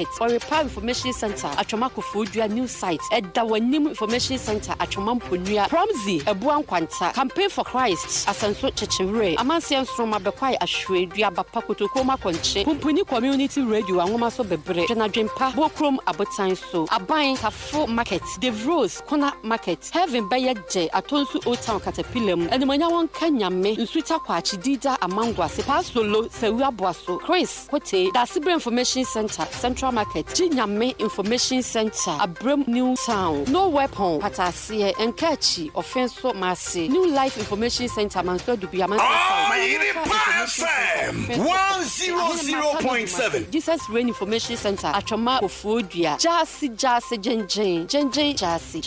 Oyerepa Information Center Atwamako Fodua new site Edawanim Information Center Atwamamponua Promzi Ebuan Kwanta Campaign for Christ Asanso Chechewre Amansian Stroma Bekwai Ashwedua Bapakoto Koma Konche Pumpuni Community Radio Angoma so bebre Jenadwempa Bokrom Abotan so Aban Tafo Market Dave Rose Corner Market Heaven Bayeje Atonsu Old Town Caterpillar Enimanya won Kanyame Nsuita Kwachi Dida Amangwa Sepa Solo Sewia Boaso Chris Kote Dasibre Information Center Central Market Jinyame Information Center Abram New Town No Weapon Patasie Enkachi Offenso Masi New Life Information Center Manso Dubiaman Oyerepa FM 100.7 Jesus Rain Information Center Atwama Ofodua Jasi Jenjen Jasi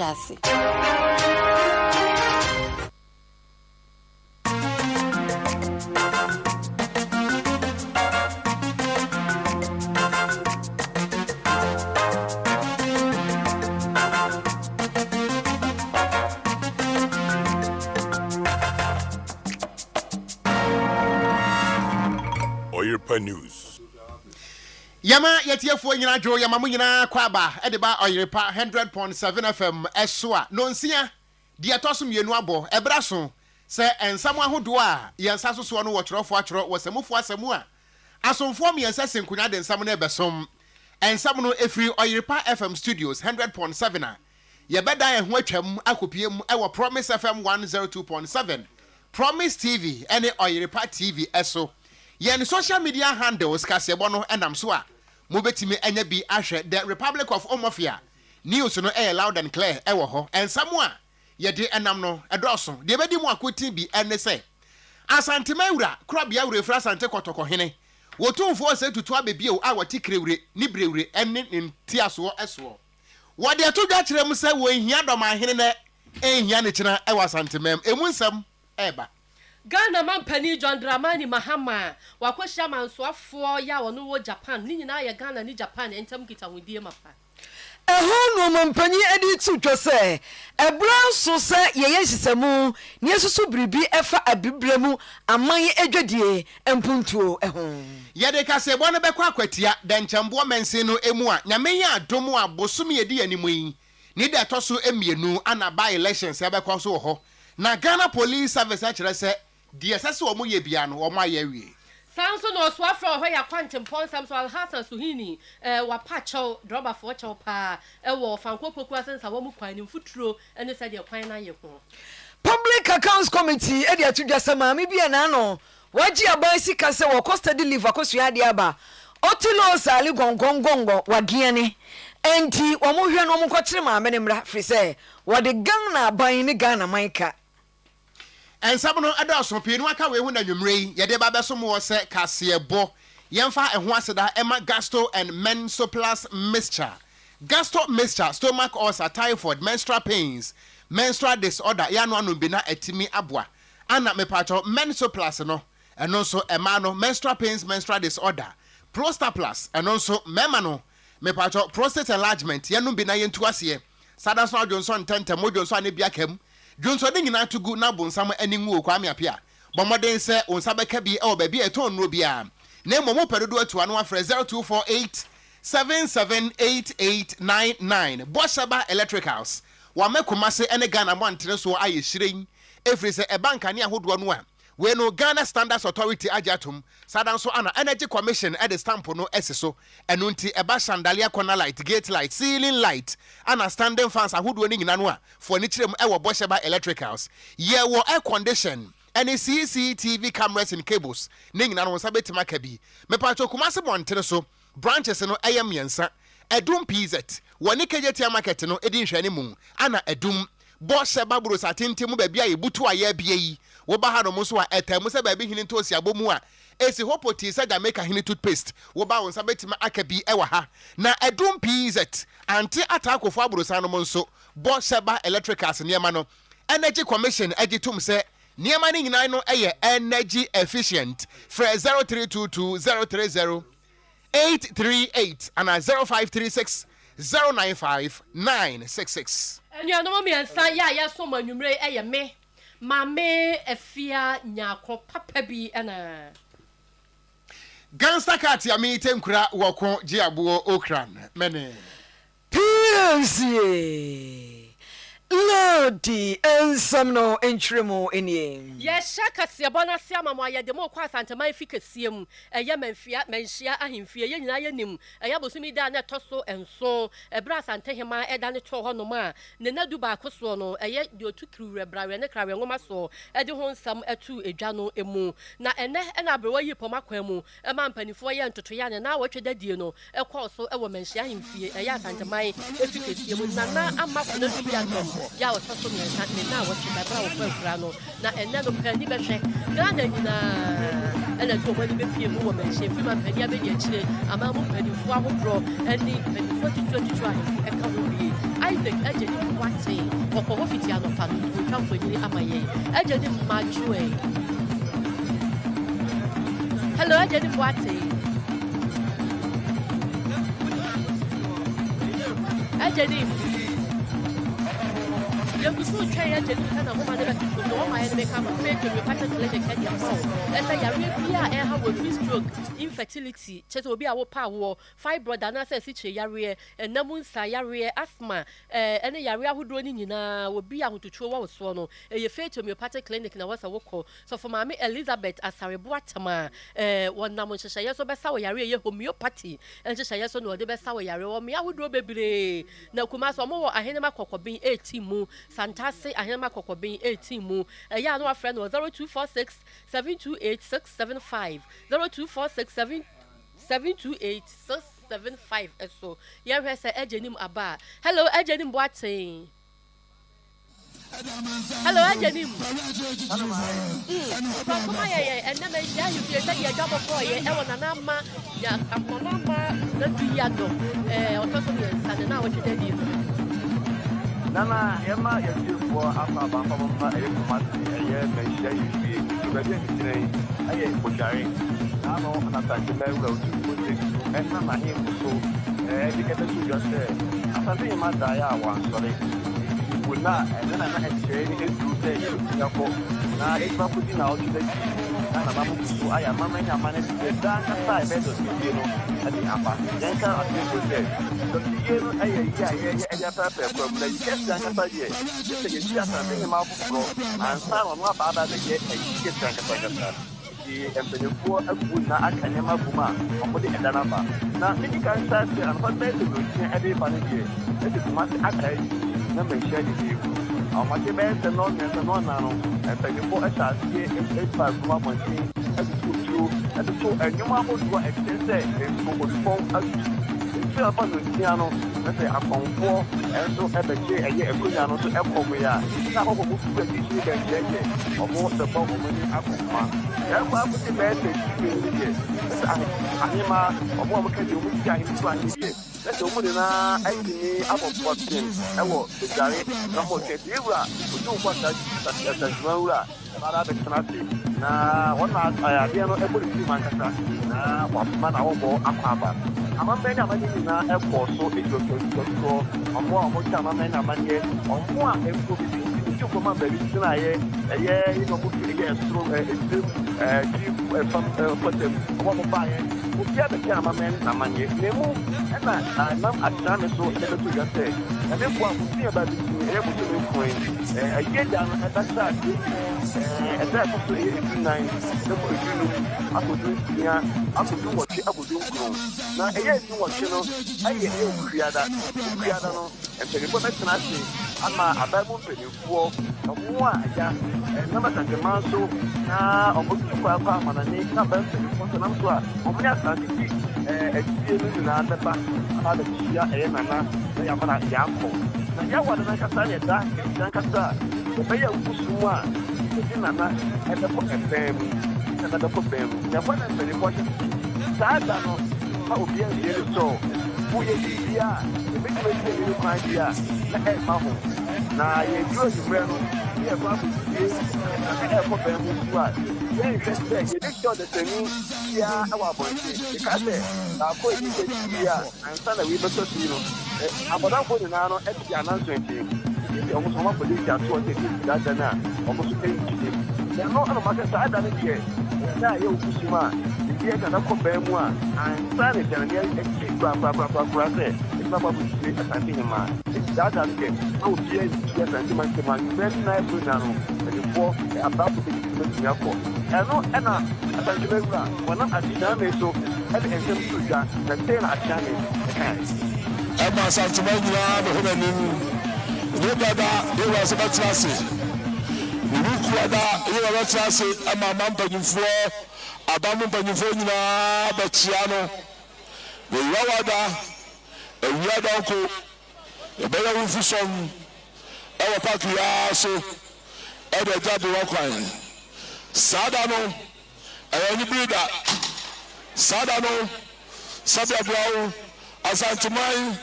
Oyerepa News. Yama yetiefo nyina dwo yama mu nyina kwaba edeba Oyerepa 100.7 FM eswa nonsia de atosom yenu abo ebraso se ensamo ahodo a yensa soso no wo kyerofo akyero wo samufo asamu a asomfo miensa senkunya de ensamo na ebesom ensamo no efiri Oyerepa FM Studios 100.7 a yebeda ye ho atwam akopiem ewo Promise FM 102.7 Promise TV ene Oyerepa TV eso yen social media handles kasebo no enam so a mobetimi anya bi ahwe the Republic of Omofia news no loud and clear ewo ho ensamo a yede enam no edoso de bedi mu akoti bi ene se asante mawura krabia wure fra asante kotoko hene wotumfo se tutu abebie a wati krewure ni brewure ene ntiaso eso wo de to dwa kire mu se wo hia doma hene na ehia ne kina ewo asante mem emu nsam eba Ghana Mampani John Dramani Mahama wakwashia mansoafo ya wono wo Japan ni nyina ya Ghana ni Japan entam kita hodie mapa no mampani edi tutwo se ebra so se ye yesisemu ni esusu bribi efa abibremu aman edwedie empuntuo ehon yede kasebo no bekwa akwatia denkyembo mense no emu a nyame ya adomu abosom yedi animu yi ni de toso emienu ana by elections ebekwa so ho na Ghana Police Service akire se de esese omo ye bia no omo aye wie Sanso no so afro ho ya kwantempon sam so Alhassan Suhini wa pacho droba fo cho pa wo fanko poku asensa wo mu kwan ni mfuturo ene se de kwan na ye ho Public Accounts Committee edi atudwa sama me bia na no waji aban sika se wo custody leave akosua de aba otilo sali gongongongo wagiane enti wo mo hwe no mo kwakire ma me ne mra fri se wo de gang na aban ni Ghana manka ensam no edaso pinu aka we hu na nwumrei yede ba beso mo se kasebo yemfa eho aseda ema gastro and mensoplus mixture gastro mixture stomach ulcer typhoid menstrual pains menstrual disorder ya no anu bi na etimi aboa ana mepacho mensoplus no eno so ema no menstrual pains menstrual disorder prostaplus eno so mema no mepacho prostate enlargement ya no bi na yentu ase sada so adwonso ntente modwonso ane biakam Johnson nyina tugu na bonsam aningu okwame apia bomoden se onsabeka bi e ba bi eton no bia na momo pedodo atu anu afre 0248 778899 Boshaba Electricals wa mekomase ene Ghana montre so aye shiren efri se e banka ne ahodo no a we no Ghana Standards Authority ajatum sadan so ana Energy Commission e de stamp no esiso eno nti e ba chandelier corner light gate light ceiling light ana standing fans ahodo ni nyina no a for ni kirem e wo Bosheba Electricals ye wo air condition any CCTV cameras and cables ni nyina no sabetima ka bi me pa to kumase montere so branches no ayam yensa edum PZ woni kejetia market no edi nhwani mu ana edum Bosheba buru satintimu ba bia yebutu aye bia yi wo ba ha no mo so a etamu se ba bi hini to osiabo mu a esi hopoti se Jamaica hini toothpaste wo ba won sabetima akabi ewa ha na edum PZ anti atakofo aburo no mo nso Bosheba Electricals niema no Energy Commission agitum se niema ni nyina no eye energy efficient for 0322 030 838 and 0536 095 966 enya no me ensa ya so manwumre eye me mame efia nyako papa bi na Gangster cat ya me tenkura woko jiabuo okran mene PMC Lodi ensamno entremo enie. Yes, shaka siabona siama mo ya demo kwa santama efikasie mu. Eya menhia ahemfie ye nyina ye nim. Eya bosumi da na toso enso. Ebra sante hema eda ne to ho no ma. Ne nadu ba koso no eye de otukru rebrawe ne krawe ngoma so. Ede ho nsam atu edwa no emu. Na ene na abrewa yi poma kwan mu. Ema mpanifo ye ntoto ya ne na wotwe dadie no. Ekọ so ewo menhia ahemfie. Eya santama efikasie mu na ama ko na bi atom. Ya o toso me na wotwe dabra wo kwafra no. Na ene no pani be hwe Ghana nyina ena to mani be pie mu wo menhia fi ma pani abedi akire ama mu panifo ahodro eni panifo 2022 ahemfo eka wo bi Isaac ejeni wate okwo fiti anopa no twamfo nyini amaye ejeni majue Hello ejeni wate ejeni Yakusu Chaya Jennifer Woman to no my enemy come afraid to repart clinic at your home. As I reappear and have a free stroke, infertility, Cheto be our power, fibroid, and as a situation, and Namun Sayare, asthma, any area who drowning in will be able to throw out swallow. A fair to repart clinic in a was a walk. So for Mammy Elizabeth as a rebuatama, one Namun Shaya so best our area homeopathy, and Shaya so no the best our area or me I would do baby. Now Kumas or more a henema cock being 18 mu. Santase ahema kokobin 18 mu ya no friend 0246 728 675 0246 728 675 so ya hwe se ejenim aba hello ejenim boatin hello ejenim kuma ye enna me ya you say ya job for ye e wona na ma ya amama na duya do otoso me san na wo twede Nana, Emma, yes, you for Alpha Bamba, a commander, a year, to be today. I am Bushari. I know, and I thank the level of 2 and Mamma him so, because you just said, I think my dia one, sorry. Would not, and then I had said it to say, now it's not putting out to the I am Mamma, I managed to get down aside, you know, at the upper. Then I think we said. Upon the piano, let's say a comfort, and so at the chair, a year, a good piano to Econia. Now, who can check it, or more the bomb when you have one. That's why I put the message. Anima, or what can you wish I am to Let's open it now. I see about what's I will be carried. No more get you. We do what that's Rola. Ada kenati na wana aya no ebo di mankasa na wafuma na wobo akwaba amambe na mani na eko so ejo omo chama me na manye omo a eko bi chuko ma beri sina ye no mu ye stro chief potem omo ba ye o bia be chama me na manye nemu na atame so e be to just say na me kwa ku ye ba bi e mo so coin aye da na ta ẹ̀dá ẹ̀kọ́kọ́ èyí ní 9 lẹ́kọ̀ọ́ ìdúró akọ̀dún ìyá akọ̀dún wọ̀kí akọ̀dún kùrọ̀ na ẹ̀yẹ́ ìdún wọ̀kí no ayé ẹ̀yẹ́ òkúriada no ẹ̀mpẹ̀nìfọ́ mẹ́tẹ̀nà ase ama abẹ́bọ̀ mpẹ̀nìfọ́ ọmọ àyà ẹ̀nàmà tàǹkẹ̀má nso na ọmọ tuntun akọ àmànàní na abẹ́ mpẹ̀nìfọ́ nso nam so a ọmọ ní asante bi ẹ̀dídie no nyinaa bẹ́ba abẹ́kyia ẹ̀yẹ́ nana ẹ̀yẹ́ amana yà akọ na yà wà nana nkasa yẹ da ẹ̀dá nkasa ọbẹ̀yẹ wusu a nana ẹ̀dẹ́kọ̀ ẹ̀fẹ́ mu ẹ̀dẹ́kọ̀ bẹ́ẹ̀ mu yàgbọ́n náà mpẹ̀nìfọ́ ṣe sáà dà no ma obi ẹ̀ ń yẹ sọ wọ́n yẹ bíbí a ebi tí wọ́n ti yẹ kwan bi a na ẹ̀ ma ho na yẹ dúró ìwúrẹ́ no yẹ kọ́ àbùkù na ẹ̀ kọ́ bẹ́ẹ̀ mu so a yẹ nhwẹ́ sẹ́ yẹ dé sọ dẹ̀sẹ̀ni bíyà ẹ̀wọ̀ abọ́nṣe ìka sẹ́ baako èyí yẹ ti a ansa na wíyẹ bẹ́tọ̀ sí no abọ́dàfọ́ nyinaa no ẹ̀ ti di anánsọ̀ ẹ̀kyẹ́ ìdí ọmọ sọ wọn kò lè jà tó ọtẹ kí ìdá dáná ọmọ sọ kẹ́yìn kìí yẹn no ẹ̀rọ máa kẹ́ sáà dáná diẹ náà yẹ òkú sí mu a yɛ nana kɔ bɛn mu a ansa ne gyana ne akyi kura sɛ ɛsɛ ba bɛsi asante hema daadaa no kɛ na obia yɛ asante ma ntɛm a bɛn na ɛfiri na no ɛdefoɔ abaafo bɛtumi akɔ ɛno ɛna asante ma wura wɔnam adedaa me so ɛde nsɛm so dwa na sɛ na akyea me ɛkae ɛma asante ma nyinaa bɛhɔ n'anim ne dada yɛwɔ sɛ bɛtena ase Rukuada, you are not saying, and my mom paying for Adamu paying for Bachiano, the Yawada, a Yadako, a better Rufus our Patriaso, and a Jabu Rockline. Sadano, and any breeder, Sadano, Sabia Brown, Asantumai,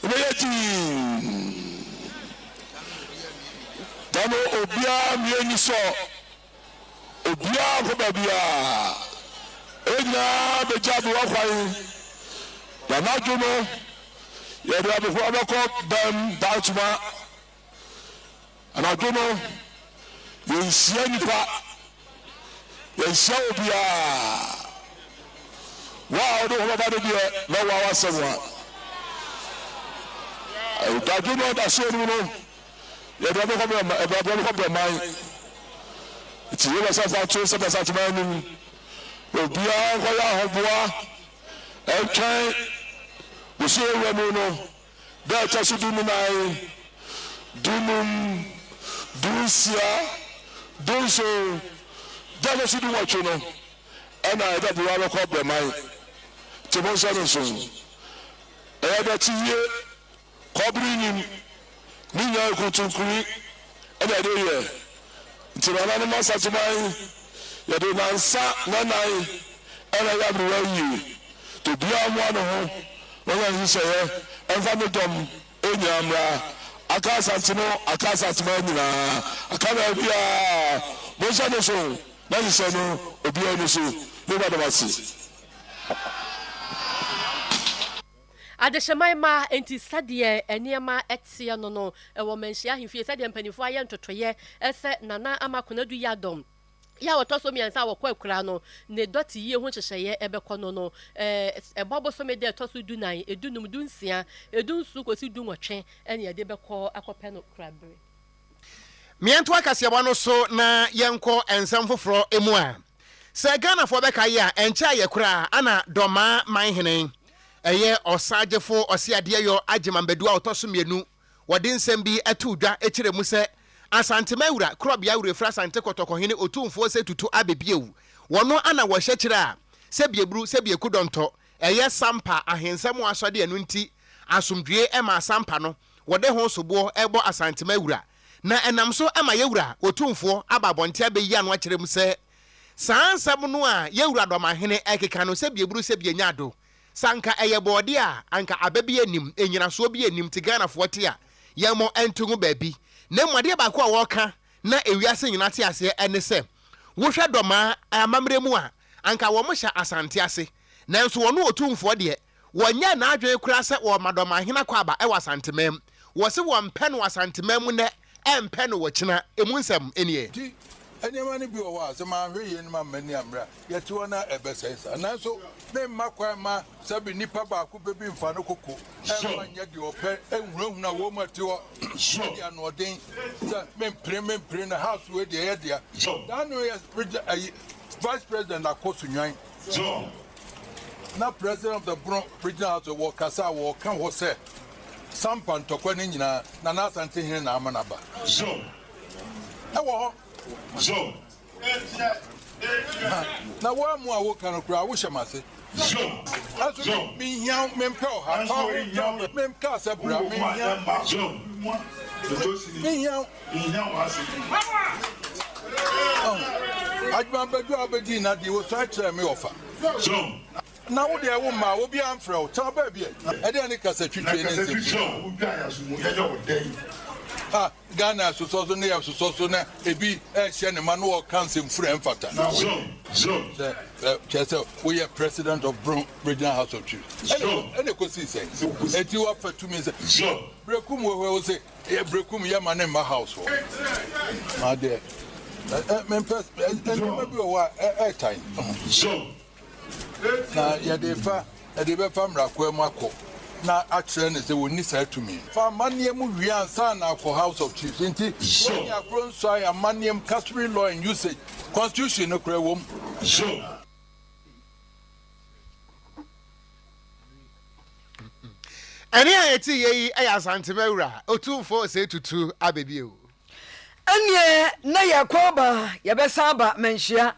Rayati. Tano obia mieni so obia ko babia enya bejabu wakwai ya najuno ya do abefo abeko bam bautuma anajuno yensia nipa yensia obia wa odo ho baba de na wa wasemwa ajuno da so no yɛ dɔbɔ kɔ man ti yɛ bɛ sɛ fa to sɛ bɛ sɛ tuma nim obiara nkɔyɛ ahoboa ɛntwɛn wosu ewura mu no dɛ ɛkyɛ so du mu nan dunum dunsia dunso dɛ ɛkyɛ so du wɔtwe no ɛna ɛdɛ bi wa bɛkɔ bɛ man te mo nsɛ no so ɛyɛ dɛ ti yie kɔbiri nim ninya kutunkuri ɛna ɛde yɛ nti na nanu masa tuman yɛde nansa nanan ɛna yɛ abiri wɔyi to bia mu ano ho wɔn yɛ nhyehyɛeɛ ɛnfa ne dɔm enya mmra aka asante no aka asante ma nyinaa aka na bia mo nhyɛ no so na nhyehyɛ no obiara no so ne ba dɔm ase. Adesheman ma enti sadie eniema etie no ewo menhia himfie sadie mpanifo aye ntotoye ese nana amakonadu yadom ya wotoso miansa wokọ akura no ne doti yie ho hyehyeye ebekọ no ebobo so mede toso dunan edunum dunsia edunsu kosi dunwotwe ene yede bekọ akọpẹ no krabre miento akasiaba no so na yenko ensam foforo emu a se Ghana fo beka ye a encha ye kura ana doma manhene eye osagefo osiade yo agemambedu a otoso mienu wode nsem bi atudwa ekire mu se asante mawura krobia wura fra asante kotokohene otumfo se tutu abebiewu wono ana wo hyekire a se biebru se biekudonto eye sampa ahensem asode anu nti asomdue ema sampa no wode ho sobo ebo asante mawura na enam so ema yewura otumfo ababonte abeyi anu akire mu se sansam no a yewura domahene ekeka no se biebru se bianyado sanka eyebode a anka ababi anim enyina so bi anim ti Ghana fote a yemo entungu baabi na mwade ba ko a woka na ewiase nyina te ase ene se wohwe doma amamre mu a anka wo mo hya asante ase nanso wono otumfo de wonya na adwen kura se wo madoma hena kwa ba e wasantemem wo se wo mpe no wasantemem ne empe no wo kina emunsem enie anyama ni bi o wa se ma hwe ye ni ma mani amra ye ti wona ebesensa nanso me makwa ma sabi nipa ba ko bebi mfa no koko e ma nya de ope enhurahuna wo ma ti wo dia no den se me pre na house we de ye dia dan no yes vice president akoso nwan na president of the regional house wo kasa wo kan ho se sampan tokwa ni nyina na na asante hin na amanaba e wo So, now what more I work on a crowd, wish I must say. That's me young men, men cast a brown me young. I'd remember Gabardina, you will try to me offer. Now, there woman will be unfro, tell baby. I didn't cassette you. Ghana so near so na ebi share manual council free fata so we are president of regional house of chiefs and you could see say et you offer to me say brekum we say brekum ya man in my house my dear men maybe what time na yɛde fa yɛde bɛfa mmarakoa mu akɔ na akyerɛ ne sɛ wɔnni saa tumi fa amanneɛ mu wie ansa na akɔ House of Chiefs nti wɔnyɛ akoro nso a amanneɛ customary law and usage constitution no kora wɔ mu. ɛne a yɛte yɛyi ɛyɛ asantemawura ɔtumfoɔ sɛ tutu abɛbio ɛneɛ na yɛkɔ ba yɛbɛsan ba manhyia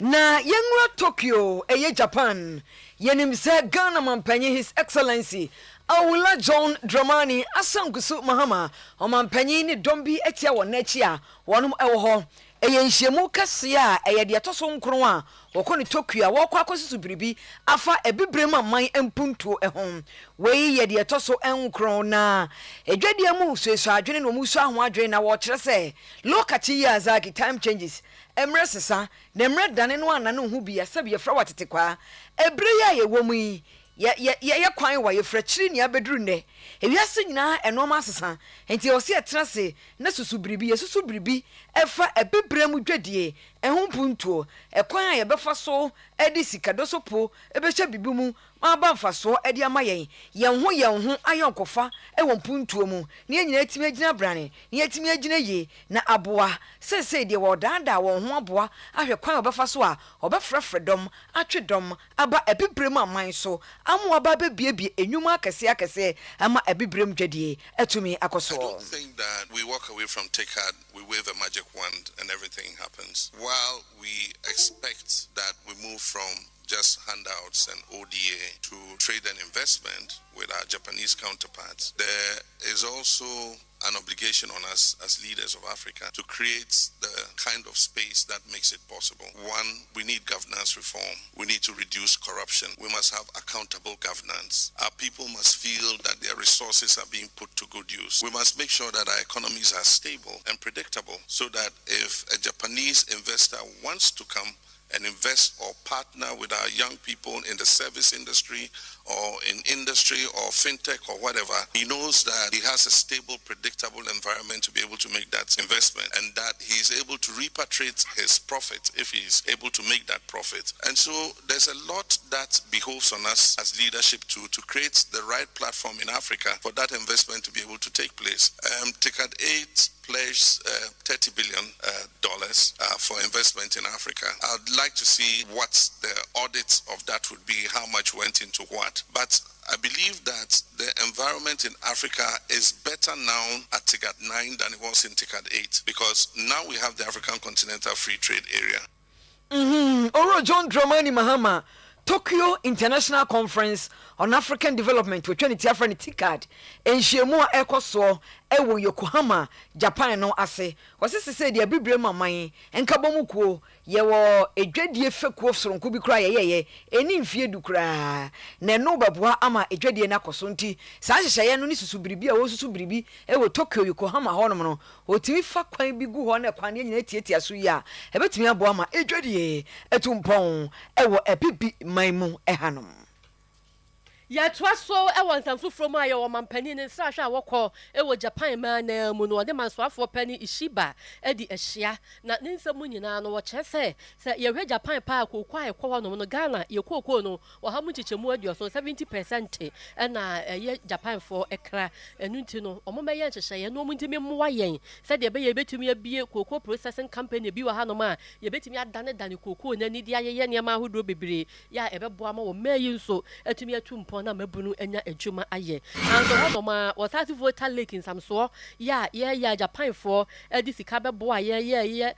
na yɛnwura Tokyo ɛyɛ Japan yɛnim sɛ Ghana mampanyin His Excellency Awula John Dramani Asankusu Mahama ɔmampanyin ne dɔm bi atia wɔ n'akyi a wɔnom ɛwɔ hɔ ɛyɛ nhyiamu kɛseɛ a ɛyɛ deɛ ɛtɔ so nkron a wɔkɔ ne Tokyo a wɔkɔ akɔsusu biribi afa ebibrem aman mpuntuo ɛho wei yɛ deɛ ɛtɔ so nkron na edwadeɛ mu suesu adwene na ɔmu su aho adwene na wɔkyerɛ sɛ lokati yɛ azaki time changes emre sesa na emre dane no anane ho bi asɛb yɛfrɛ watete kwa ebre yɛ yɛwɔ mu yi yɛ kwan wɔ yɛfrɛ kyiri ne abɛduru nnɛ ewiase nyinaa ɛnɔɔma asesa enti ɔsi ɛtena se na susu biribi yɛsusu biribi ɛfa ebibrem dwadie ɛho puntuo ɛkwan a yɛbɛfa so ɛde sikado so po ɛbɛhyɛ bibi mu aba mfaso ɛde ama yɛn ho ayɔnkofa ɛwɔ puntuo mu ne nyina etimi agyina brane ne etimi agyina yie na aboa sɛsɛ deɛ wɔdaada wɔn ho aboa ahwɛ kwan ɔbɛfa so a ɔbɛfrɛfrɛ dɔm atwe dɔm aba ebibrem aman so amoa ba bebiebie enwuma akɛse ama ebibrem dwadie ɛtumi akɔso. I don't think that we walk away from TICAD, we wave a magic wand and everything happens. While we expect that we move from just handouts and ODA to trade and investment with our Japanese counterparts, there is also an obligation on us as leaders of Africa to create the kind of space that makes it possible. One, we need governance reform. We need to reduce corruption. We must have accountable governance. Our people must feel that their resources are being put to good use. We must make sure that our economies are stable and predictable so that if a Japanese investor wants to come and invest or partner with our young people in the service industry or in industry or fintech or whatever, he knows that he has a stable, predictable environment to be able to make that investment and that he's able to repatriate his profit if he's able to make that profit. And so there's a lot that behoves on us as leadership to create the right platform in Africa for that investment to be able to take place. TICAD 8 pledged $30 billion for investment in Africa. I'd like to see what the audit of that would be, how much went into what. But I believe that the environment in Africa is better now at TICAD 9 than it was in TICAD 8 because now we have the African Continental Free Trade Area. Oro John Dramani Mahama, Tokyo International Conference on African Development with 20 African TICAD and Shemua Ekoso Ewo Yokohama Japan no ase was this say the bibre maman and kabomuko yewo edwadie fekuo soronko bi kra ye eni mfie du kra na no baboa ama edwadie na koso nti saa hyehye no ni susu biribi a wo susu biribi ewo Tokyo Yokohama honom no otimi fa kwan bi gu ho na kwan ne nyina tietia so yi a ebetimi aboa ama edwadie etumpon ewo epipi maimu ehanom. Yɛtoa so ɛwɔ nsamfo from a yɛwɔ mampani ne nsrahwɛ a wɔkɔ ɛwɔ Japan man na mu no ɔde mansoafoɔ pani Ishiba ɛdi ahyia na ne nsɛm nyinaa no wɔkyerɛ sɛ yɛhwɛ Japan pa akokɔ a ɛkɔ hɔ no Ghana yɛkɔkɔ no wɔha mu kyekyɛmu aduɔso 70% ɛna ɛyɛ Japan for ɛkra ɛnu nti no ɔmo mɛyɛ nhyehyɛeɛ no ɔmo ntimi mmoa yɛn sɛdeɛ ɛbɛyɛ yɛbɛtumi abie koko processing company bi wɔ ha no ma yɛbɛtumi adane koko n'ani de ayɛyɛ nneɛma ahodoɔ bebree yɛ a ɛbɛboa ma wɔ mɛyi nso atumi atumpo na mabunu enya adwuma aye anso hono ma wasati voter lake in samso ya Japan for edi sika bebo aye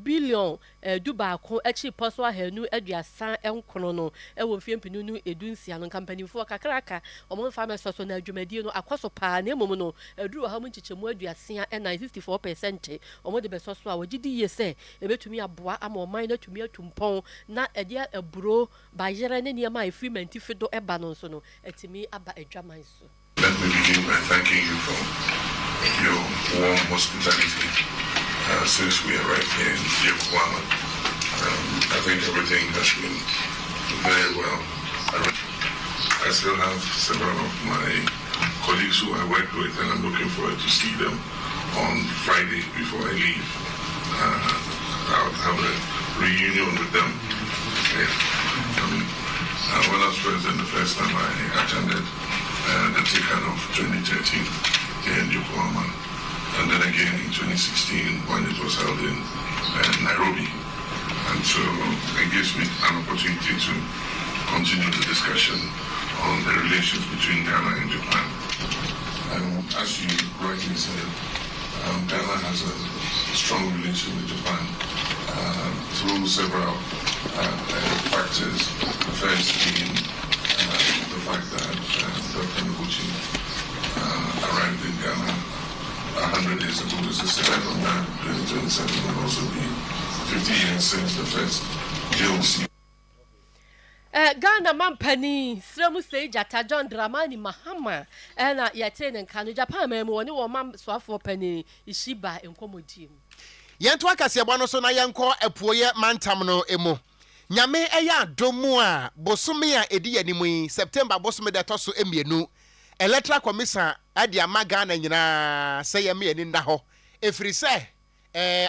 billion duba ko achi poso ahanu aduasa enkono no ewo mfiempinu nu edunsia no company for kakraka omo farmers so na adwumadi no akwaso pa na emom no aduru ha mu nchichemu aduasa na 64% omo de beso so a wogidi ye se ebetumi aboa ama oman na tumi atumpon na ede aburo ba yere ne niam a efrimenti fido eba no so no etimi aba adwaman so. Let me begin by thanking you for your warm hospitality since we arrived here in Yokohama. I think everything has been very well. I still have several of my colleagues who I work with, and I'm looking forward to see them on Friday before I leave. I'll have a reunion with them. Yeah. When I was president the first time, I attended the TICAD of 2013 here in Yokohama, and then again in 2016 when it was held in Nairobi. And so it gives me an opportunity to continue the discussion on the relations between Ghana and Japan. As you rightly said, Ghana has a strong relation with Japan through several factors. The first being the fact that Dr. Noguchi arrived in Ghana 100 days ago. This is 7th of May 2027, and also be 50 years since the first JOC. Ghana Mampani, Sramu say Jata John Dramani Mahama, and Yaten and Kanu Japan, one or Mam Swafo Penny, Ishiba and Komodim. Yentwa Kasiabano so na yanko epoye mantamno emo. Nyame eya domua bosumia edi animu September bosume da toso emienu. Electoral Commission adi amaga na nyina sey eme ani nda ho. Efiri se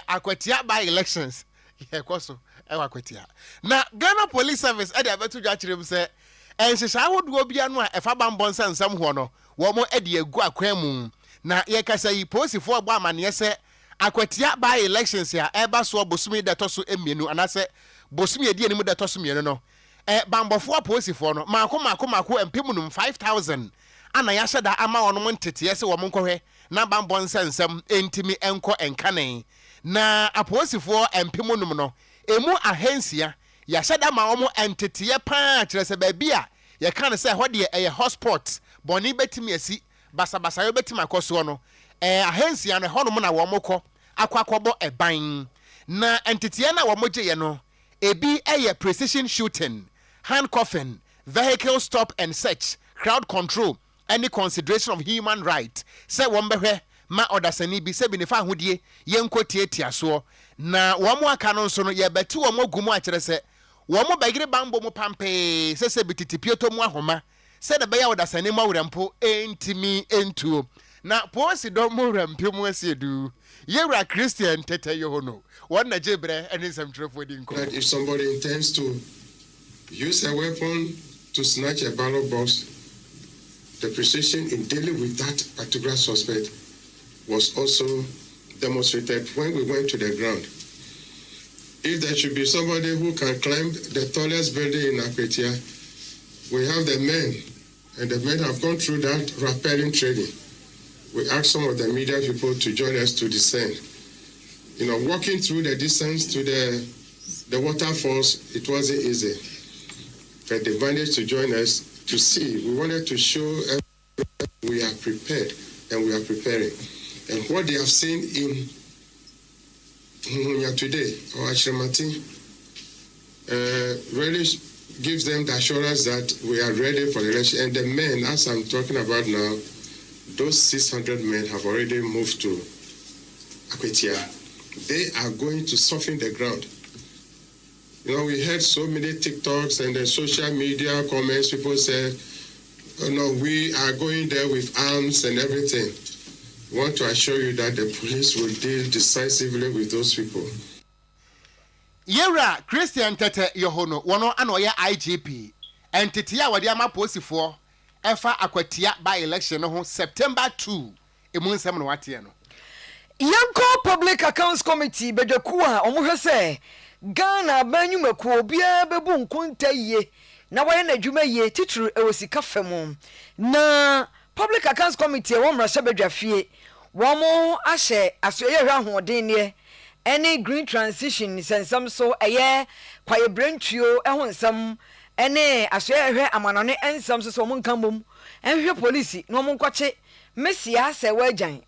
akwatia by elections. Ye kwaso akwatia. Na Ghana Police Service adi abetu dwa kirem se enhihya ahodo bia no a efa bambon sansam ho no wo mo adi egu akwan mu. Na ye kasa yi posifo agba amane se akwatia by elections ya eba so bosumi da toso emienu anase bosumi edi animu da toso mienu no bambofo posifo no mako empemunum 5000 ana ya sheda ama wono ntete se wo nkwohwe na bambon sansam entimi enko enkane na aposifo empemunum no emu ahensia ya sheda ma wo entete pa kire se ba bia ye kan se ho de eye hotspot boni betimi asi basabasa yo betimi akoso no ahensia no hono na wo mokọ akwakobo eban na entete na wo moje ye no ebi eye precision shooting, handcuffing, vehicle stop and search, crowd control, any consideration of human right. Say wombehwe ma odasani bi se binifa hodie yenko tietia so na womo aka no so no ye beti womo gumu a kire se womo bagire bambo mu pampe se bititipio to mu ahoma se na be ya odasani ma wurampo entimi entuo na posi do mu wurampo mu asiedu yewra Christian tete yohono one na jebre any some trefo dinko. That if somebody intends to use a weapon to snatch a ballot box, the precision in dealing with that particular suspect was also demonstrated when we went to the ground. If there should be somebody who can climb the tallest building in Akwetia, we have the men, and the men have gone through that rappelling training. We asked some of the media people to join us to descend. Walking through the distance to the waterfalls, it wasn't easy. But they managed to join us to see. We wanted to show we are prepared and we are preparing. And what they have seen in Munya today, or Ashramati, really gives them the assurance that we are ready for the election. And the men, as I'm talking about now, those 600 men have already moved to Akwetia. They are going to soften the ground. We heard so many TikToks and the social media comments. People said, we are going there with arms and everything. We want to assure you that the police will deal decisively with those people. Yera Christian Tete Yohono, one anoya IGP, and Titia Wadiama Posifo, Efa Akwatia by election September 2, Emun Samuatiano. Yanko Public Accounts Committee bedekua omuhwe se Ghana banyumaku obia bebu nkunta ye na waye na dwuma ye titru ewosika fam na Public Accounts Committee wo mrasha bedwafie wo mo ahye asoye hwa hoden ne any green transition sensam so eye kwaye brantrio ehonsam ene asoye hwa amanone ensam so mo nkambom enhwe police no mo nkwache mesia se wajan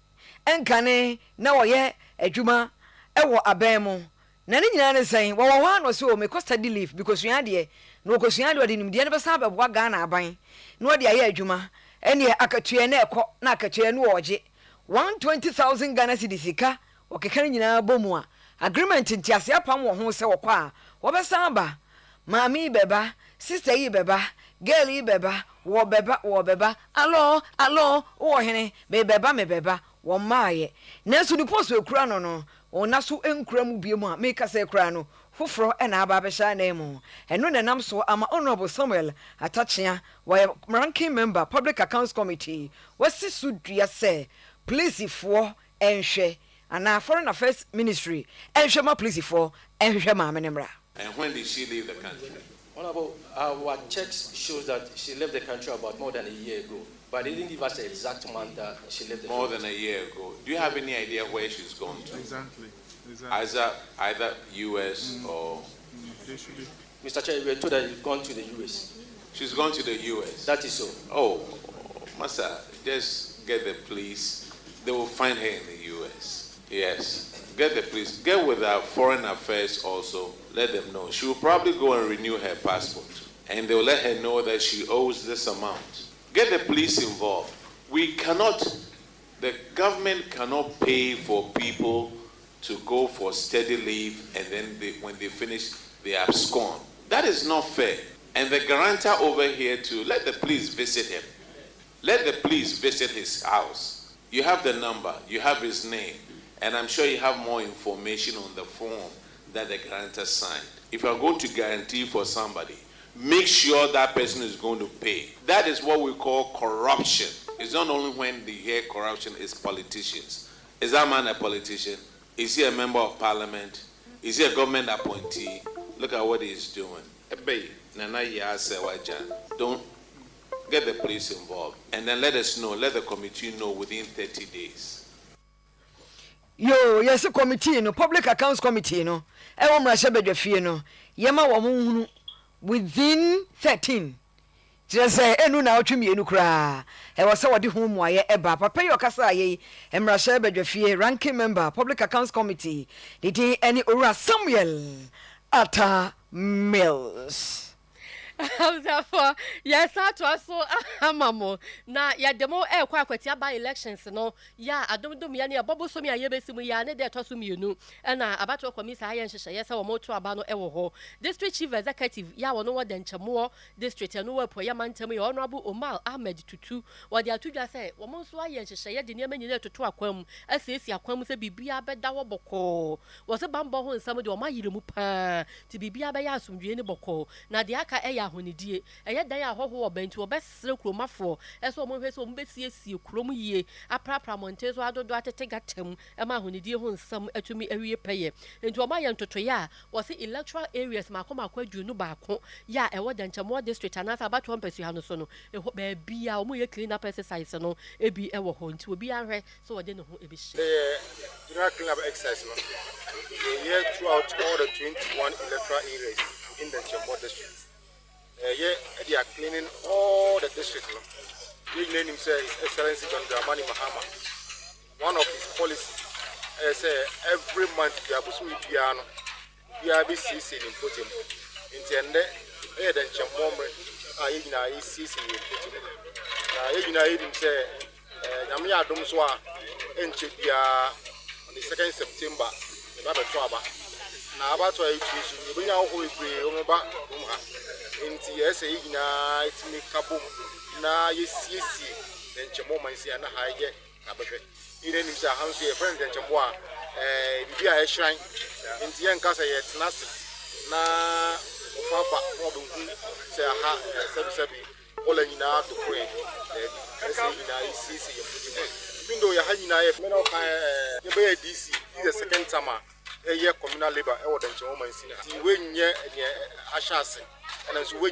enkane na woye adwuma ewo abemu na ni nyina ne san wo ho no so me custody leave because you ade no okosua de nim de ne besa abwa Ghana aban no de aye adwuma ene akatue na ekọ na akatue no oje 120,000 Ghana cedis ka okekere nyina bomu a agreement ntiase apam wo ho se wokọ a wo besa ba mami beba sister yi beba girl yi beba wo beba allo wo hene me beba womaye nesu di poso ekura no ona so enkura mu biemu a make say ekura no foforo na aba abɛhyɛ na mu ɛno na nam so ama honorable Samuel Atachia wɔ ranking member Public Accounts Committee wasi so dua sɛ polisifoɔ ɛnhwɛ ana Foreign Affairs Ministry ɛnhwɛ ma polisifoɔ ɛnhwɛ ma amenemra. And when did she leave the country? Honorable, our checks shows that she left the country about more than a year ago, but they didn't give us the exact month that she left the country. More than a year ago. Do you have any idea where she's gone to? Exactly. Either US or... Mr. Chair, we were told that she's gone to the US. She's gone to the US? That is so. Oh, Master, just get the police. They will find her in the US. Yes. Get the police. Get with our Foreign Affairs also. Let them know. She will probably go and renew her passport. And they will let her know that she owes this amount. Get the police involved. The government cannot pay for people to go for steady leave and then when they finish, they abscond. That is not fair. And the guarantor over here too, let the police visit him. Let the police visit his house. You have the number, you have his name, and I'm sure you have more information on the form that the guarantor signed. If you are going to guarantee for somebody, make sure that person is going to pay. That is what we call corruption. It's not only when they hear corruption, it's politicians. Is that man a politician? Is he a member of parliament? Is he a government appointee? Look at what he's doing. Don't get the police involved. And then let us know, let the committee know within 30 days. Yo, yes, a committee, no Public Accounts Committee, no. I want to say, no. Yama wamu within 13. Just say, enu na otwi mienu kra. E was say wadi home waye eba. Papa yo kasa ye emra share bedwafie ranking member Public Accounts Committee. Didi any ora Samuel Ata Mills. Therefore, yes, that was so amamo. Na ya demo kwa kwati aba elections no. Ya adom ya ne bobo so me ayebesimu ya ne de toso mienu. Na abato komisa ayen hyehyɛ yes wo moto aba no ewo ho. District Chief Executive ya wo no wo denchemo district no wo po ya mantam ya Honorable Omar Ahmed Tutu. Wo de atudwa sɛ wo mo so ayen hyehyɛ de niam nyine toto akwam asiesi akwam sɛ bibia bɛda wo bɔkɔ. Wo se bambɔ ho nsam de wo mayire mu pa. Ti bibia bɛ ya asomdwe ne bɔkɔ. Na de aka honidie eye dan ahoho obanti obesre kromafo eso mo hwe so mo besiesie krom yie aprapra monte so adodo atete gatam ema honidie ho nsam atumi awie peye enti oma ye ntoto ya wo se electoral areas makoma kwadu no baako ya ewo danchamo district anasa abato mpesi ha no so no eho ba bia omo ye clean up exercise no ebi ewo ho nti obi ahwe so wo de ne ho ebi hye general clean up exercise no year throughout all the 21 electoral areas in the Chambo district. They are cleaning all the districts. His name is Excellency John Dramani Mahama. One of his policies is every month we have to piano. We have CC in Putin. Intende, then Chamomre, I CC in Putin. I say, Yamia Domswa, and Chipia on the 2nd September, another Twaba. Now, about to you bring out who is Inti yes na itimi kabum na yesi den chemo mansi na haye na behwe ire nim sa hanso ye friend den chemo a bibia e hran inti ye nkasa ye tenase na ofaba obunku se ha sebi ola nyina to kwen ese nyina yesi ye puti bindo ya ha nyina ye me no kan ye be DC is the second time a year communal labor e wo den chemo mansi ti wenye ashase. And as we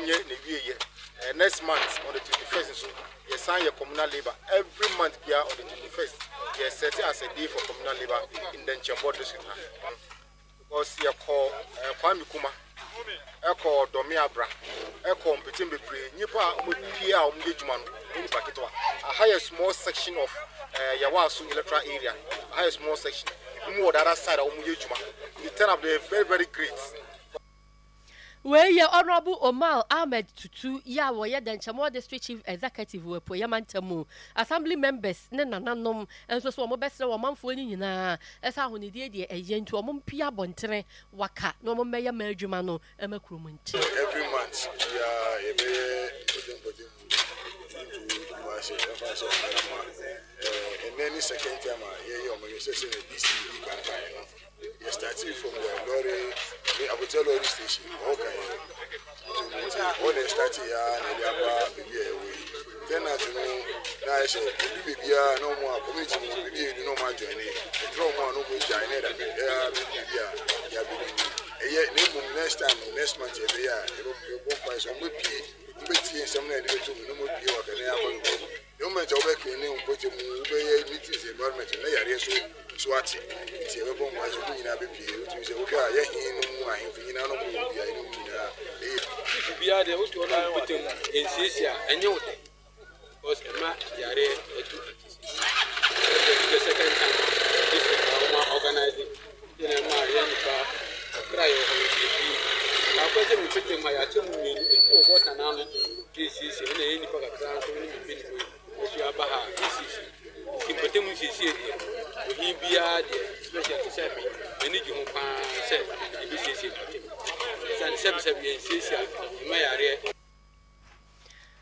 next month on the 21st, so you sign your communal labor every month here on the 21st. You set it as a day for communal labor in the Chambo district. Because you call Kwame Kuma, call Domiabra, call Pitimbe, Nipa, Pia, Umgijman, in Pakitoa. I hire a small section of Yawasu electoral area. I hire a small section. More the other side of Umgijman. You turn up the very, very great. Where your Honorable Omar Ahmed Tutu ya woye Denchamo District Chief Executive we po yamantamu assembly members ne nananom enso so mo besre wo manfo ni nyina esa honidie de eye ntu mo mpia bontere waka no mo meya madwuma no emakrumunti every month ya ebe and then second time, you say BCB campaign. You started from the lorry, I would tell lorry station. Okay. When they started here, and they are then I know, I say, maybe no more community, maybe no more joining. The trauma no good join it, and next time, next month, every year, you won't find some good pay. Some no more pay or can have no matter what you know, but you meetings environment, and they are so swatty. It's a weapon was doing a bit, which is okay. I know, we are the old one put in Sisia and you was a match, the second time. This is organizing in a Marian cry over I wasn't putting my attorney what an army this is in any program which you are Baha. This is Kipotemus is here. He be a special to serve me. I need you to say, this is it.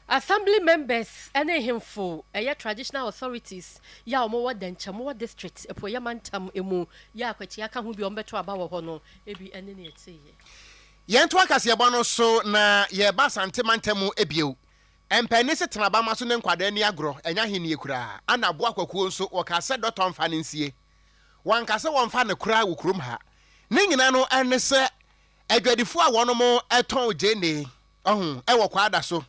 Assembly members ene himfo traditional authorities ya omo wadanchamo district epoyamantam emu ya kwachi aka hu bi ombeto aba wo ho no ebi ene ne etiye yento akase yebo no so na ye ba santemantemu ebiew empani se tenaba maso ne nkwada ni agro enya hene ekura ana bo akwakuo nso wokase doton fa ne nsie wankase wonfa ne kura wo kurom ha ne nyina no ene se adwadifo a wono mo eton jene ohun ewo kwada so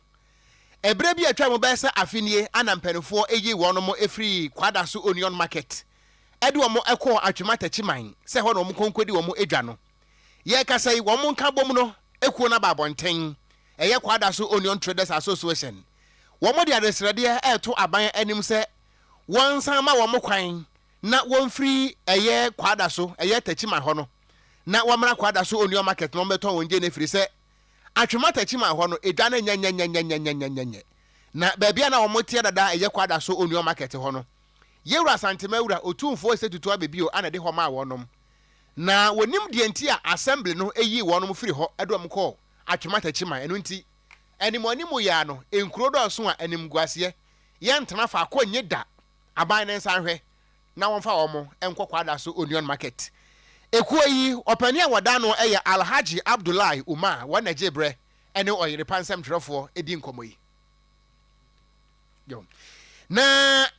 ebre bi atwa mo besa afenie anampanifo eyi wono mo efri kwada so onion market ede wo mo ekọ atwemata chiman se ho no mo konkodi wo mo edwa no ye kasai wo mo nka bom no ekuo na babonten eye kwada so onion traders association wo mo de adesrede eto aban anim se won san ma wo mo kwan na won free eye kwada so eye tachiman ho no na wamra kwada so onion market no beton wonje na free se atwemata chima ho no edwa na nyanyanyanyanyanyanya na baabia na omotie dada eye kwada so onion market ho no yewura santemawura otumfo esetutu abebio ana de ho ma wonom na wonim de enti a assembly no eyi wonom free ho edom ko atwemata chima eno nti animonimu ya no enkuro do so a animguase ye ntena fa akonye da aban ne nsanhwe na wonfa womo enko kwada so onion market Ekuyi opani a wada no eye Alhaji Abdullahi Umar wana jebre ene Oyerepa nsem trofo edi nkomoyi yo na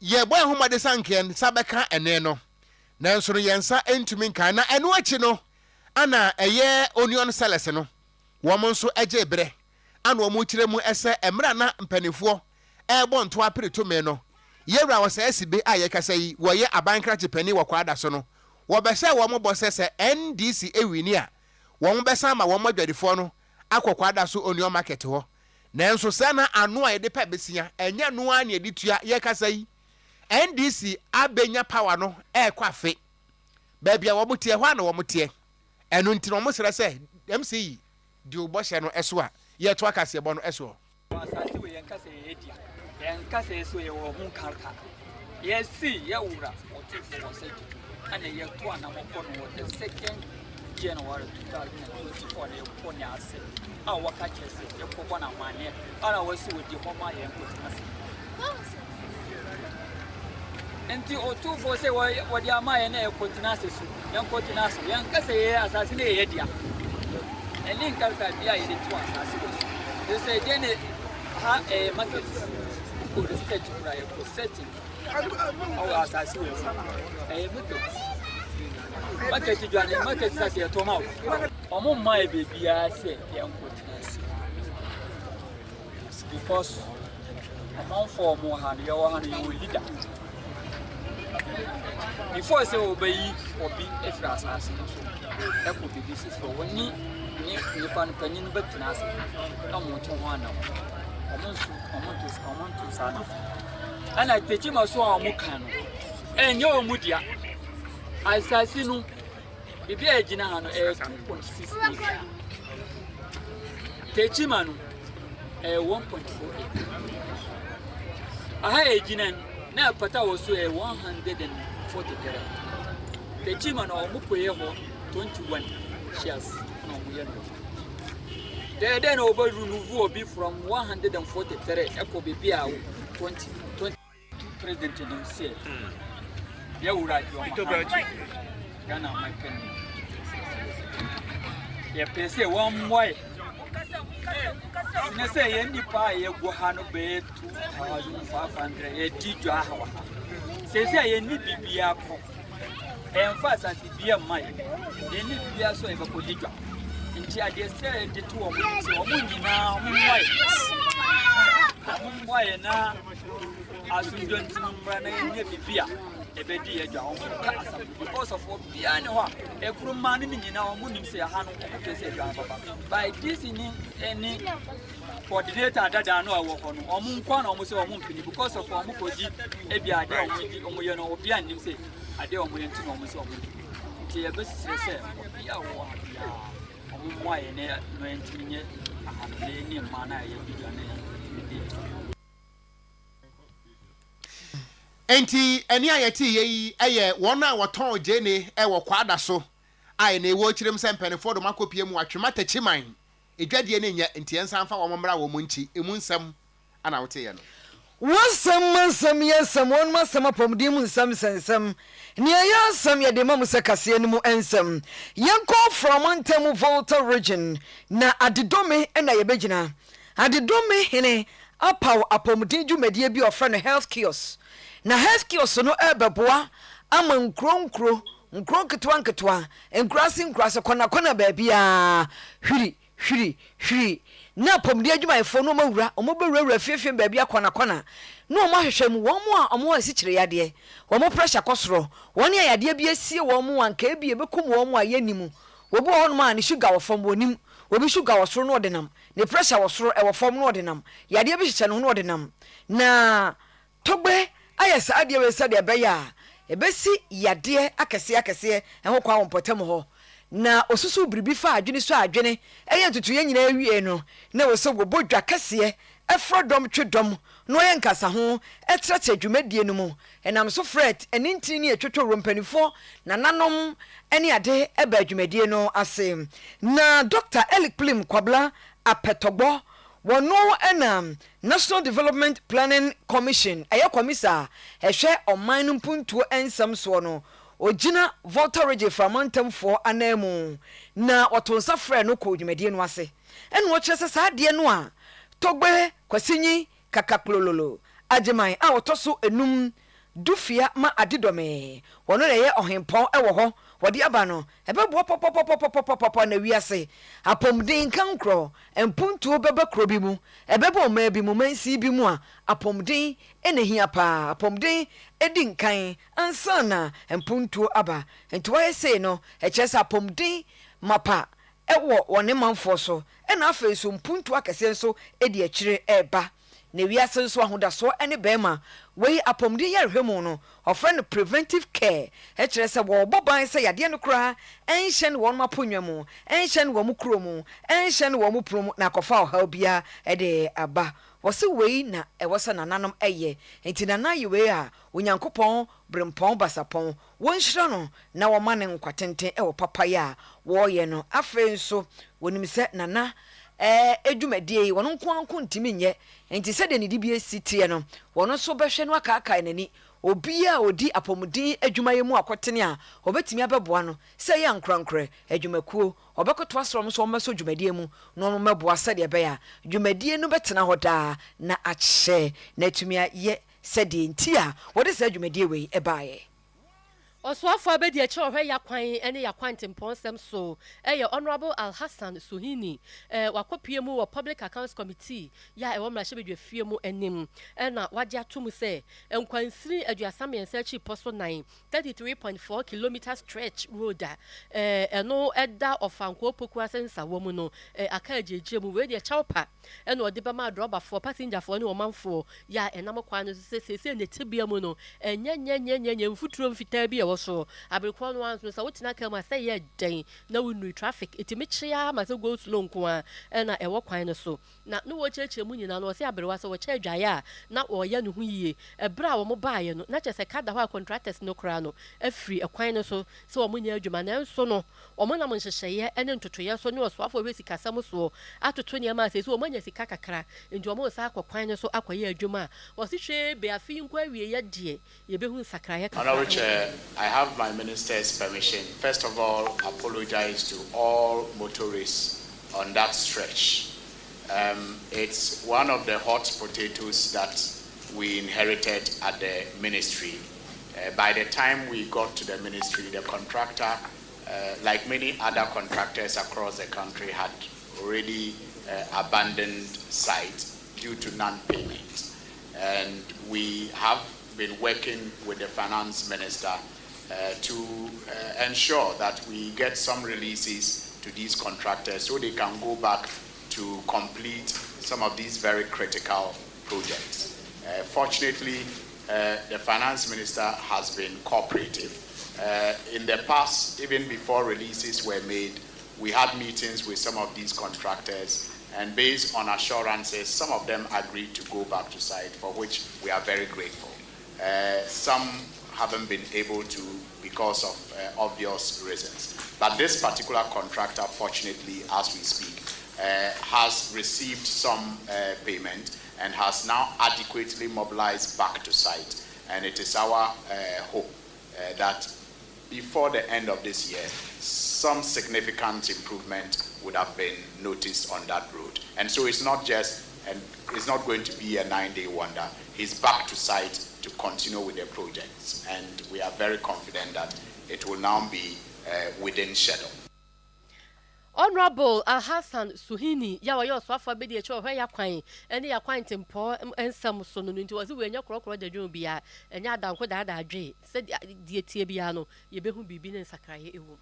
ye boy homade sanken sabeka ene no na nsoro yensa entumi nkan na eno achi no ana eye onion sellers no wo mo nso ejebre ana wo mo kiremu ese emra na mpanifo ebo nto apreto me no yewura wo sa asibe aye kasai wo ye abankrache pani wo kwada so no wobese wo mo bosese NDC ewini a wo mo besa ma wo mo dwadifo no akokwada so onion market ho nanso sana anu a yede pa besia enya nu a na yede tua ye kasai NDC abenya power no kwafe baabia wo mo tie ho na wo mo tie enu nti no mo sere se MCE di oboshe no eso a ye to akase ebo no eso asase we yenkase edia yenkase so ye wo hu karka ye si ye wura otifo wo se and a year to an amount the 2nd January 2024. They put us our catches, the Pokona money, and I was with the Mama and the O2 for say what your mind and put us, young Cotinas, young Cassay, assassinate Edia. And Lincoln Cabia in it was. They say, Jenny, a market could stage prior to setting. Our assassination. Market Johnny, market says a tomorrow. Among my baby, I say, young Cotinas. Because among 4 more hand, your hand you will leader. Before I say obey or be a fast assassination, that would be this is for 1 knee, Nipan Penin Betnas, no more to 1 among to son. And I teach him also a Mukano. And your Mudia, I say, no, the Biagina 2.6. Teach him a 1.48. I had a Ginan, now Pata was a 140. The Chiman or Mukweo 21 shares. No, we are then over remove will be from 143 Echo Bibia 2022 president no say ya wura di o Ghana my pen ya pese one boy na say ya nipa ya go ha no be 2500 ya di dwa ha say ya ni bibia ko emphasize at bia mai ya ni bibia so e ba ko di dwa nti ade say de to o mo nyina mo why na asundonti mbra na ye bibia ebedi ya dwa o ka asam because of bia ne ho ekuruma ne nyina o munim se ha no ko pese dwa baba by this in any coordinator dada no awo ho no o mu nkwa na o mu se o mu mpini because of o mu koji ebi ade o mu di o mu ye no obi anim se ade o mu ye nti no o mu se o mu ti e be sire se bia wo bia o mu why ne no entinye aha ne ni ma na ye bidwa ne enti eni ayeti yi eye won a woton jene e wo kwada so ai na ewo kirem se mpanefo do makopie mu atwema tachiman edwadie ne nya enti ensan fa wo mmra wo munchi emu nsam ana wote ye no wasam yesam won masam apomdim nsam sensam ne yasam ye de mamu se kase ni mu ensam yanko from Antemu Volta region na adidome na ye begina adidome hene apaw apomdim dwumadie bi ofra no health kiosk na health kiosk no ebeboa ama nkronkro nketwa nkrase kona baabia hwiri na pomdi adwumayefo no mawura omobewura fiefie baabia kona no mahwehwem wo mo a omo asikire yade wo mo pressure kosoro woni ayade bi asie wo mo anka ebie bekum wo mo ayanimu obi ho no ma ne sugar wo fam wonim obi sugar wo soro no odenam ne pressure wo soro e wo fam no odenam yade bi hyeche no no odenam na togbe ayesa ade we sade be ya ebesi yade akese ho kwa wompotem ho na osusu bribi fa adwene so adwene eye tutu ye nyina awie no na wo so bodwa kese efrodom twedom no ye nkasa ho etrete dwumadie no mu enam so fret enintini ne etwetwo rompanifo na nanom ene ade eba dwumadie no ase na Dr. Elik Plim Kwabla apetogbo wono ena National Development Planning Commission eye komisa ehwe oman no mpuntuo ensam so no ogina Volta Region from Antemu anemu na watonsa frɛ no ko dwumadie no ase ene wo kyerɛ sa de no a togbe kwasinyi kakaklololo ajeman a wotoso enum dufia ma adidome wono ye ohempon ewo ho wode aba no ebebo pop na wiase apomden kankro empuntuo beba kro bi mu ebebo ma bi mu mansi bi mu a apomden enehia pa apomden edi nkan ansana empuntuo aba enti waye sei no ekyesa apomden mapa ewo wone manfo so ena afa so mpuntuo akese so edi akire eba na wiase so ahodaso ene bema wei apomden yarhwemu no ofren preventive care e kire se wo boban se yade no kra enhye won maponwa mu enhye wo mu kro mu enhye wo mu prom na kofa oha bia e de aba wose wei na e wose nananom eye enti nana ye wei a onyankopon brempon basapon won hyira no na wo mane nkwatenten e wo papaya wo ye no afen so wonim se nana edwumadie wono nko ntimi nye enti se de ne dibie sitie no wono so behwe no aka nani obi a odi apomudin adwumaye mu akotene a obetimi abeboa no se ya nkrankre adwumakuo obekoto asrom so omaso dwumadie mu no meboa se de be ya dwumadie no betena hoda na achye na tumi ye se de ntia wode se adwumadie we ebaaye Oswafo abedi eche ohwe yakwan ene yakwan temponsem so Honorable Al Hassan Suhini wakopie mu wo Public Accounts Committee ya ewo mrahye bedwe fie mu enim na wade atom se enkwansiri aduasam yensachi poso 9 33.4 km stretch road eno eda ofanko poku asensa wo mu no aka ajeje mu we de chawpa eno ode ba ma droba for passenger for ne omanfo ya enam kwa no se ne tibia mu no enyenyenyenyen mfuturo mfita bi also abirikwa no anso say wotina ka ma say ye den na wonu traffic etimichia ma say go slow nko a na ewo kwan no so na no wo cheche mu nyina no say abirwa say wo che adwaye a na wo ye no hu yie ebra wo mo baaye no na che say kada ho contractors no kra no afri ekwan no so wo mo nya adwuma na nso no wo mo na mo nhyehyeye ene ntotoye so ne osofo we sika sam so atoto ne ma say so wo mo nya sika kakra nti wo mo sa akokwan no so akoye adwuma wo si hwe be afi nkwa wie ye de ye behu sakraye. Honorable Chair, I have my minister's permission. First of all, apologize to all motorists on that stretch. It's one of the hot potatoes that we inherited at the ministry. By the time we got to the ministry, the contractor, like many other contractors across the country, had already abandoned site due to non-payment. And we have been working with the finance minister to ensure that we get some releases to these contractors so they can go back to complete some of these very critical projects. Fortunately, the finance minister has been cooperative. In the past, even before releases were made, we had meetings with some of these contractors, and based on assurances, some of them agreed to go back to site, for which we are very grateful. Some haven't been able to because of obvious reasons. But this particular contractor, fortunately, as we speak, has received some payment and has now adequately mobilized back to site. And it is our hope that before the end of this year, some significant improvement would have been noticed on that road. And so it's not just, and it's not going to be a 9-day wonder. He's back to site to continue with the projects. And we are very confident that it will now be within schedule. Honorable Hassan Suhini, yawa yo swafa be de cho hwe yakwan ene yakwan tempo ensam so no nti wose we nya krokro da dwon bia enya adanko da adwe se die tie bia no ye behu bibi ne sakraye ewo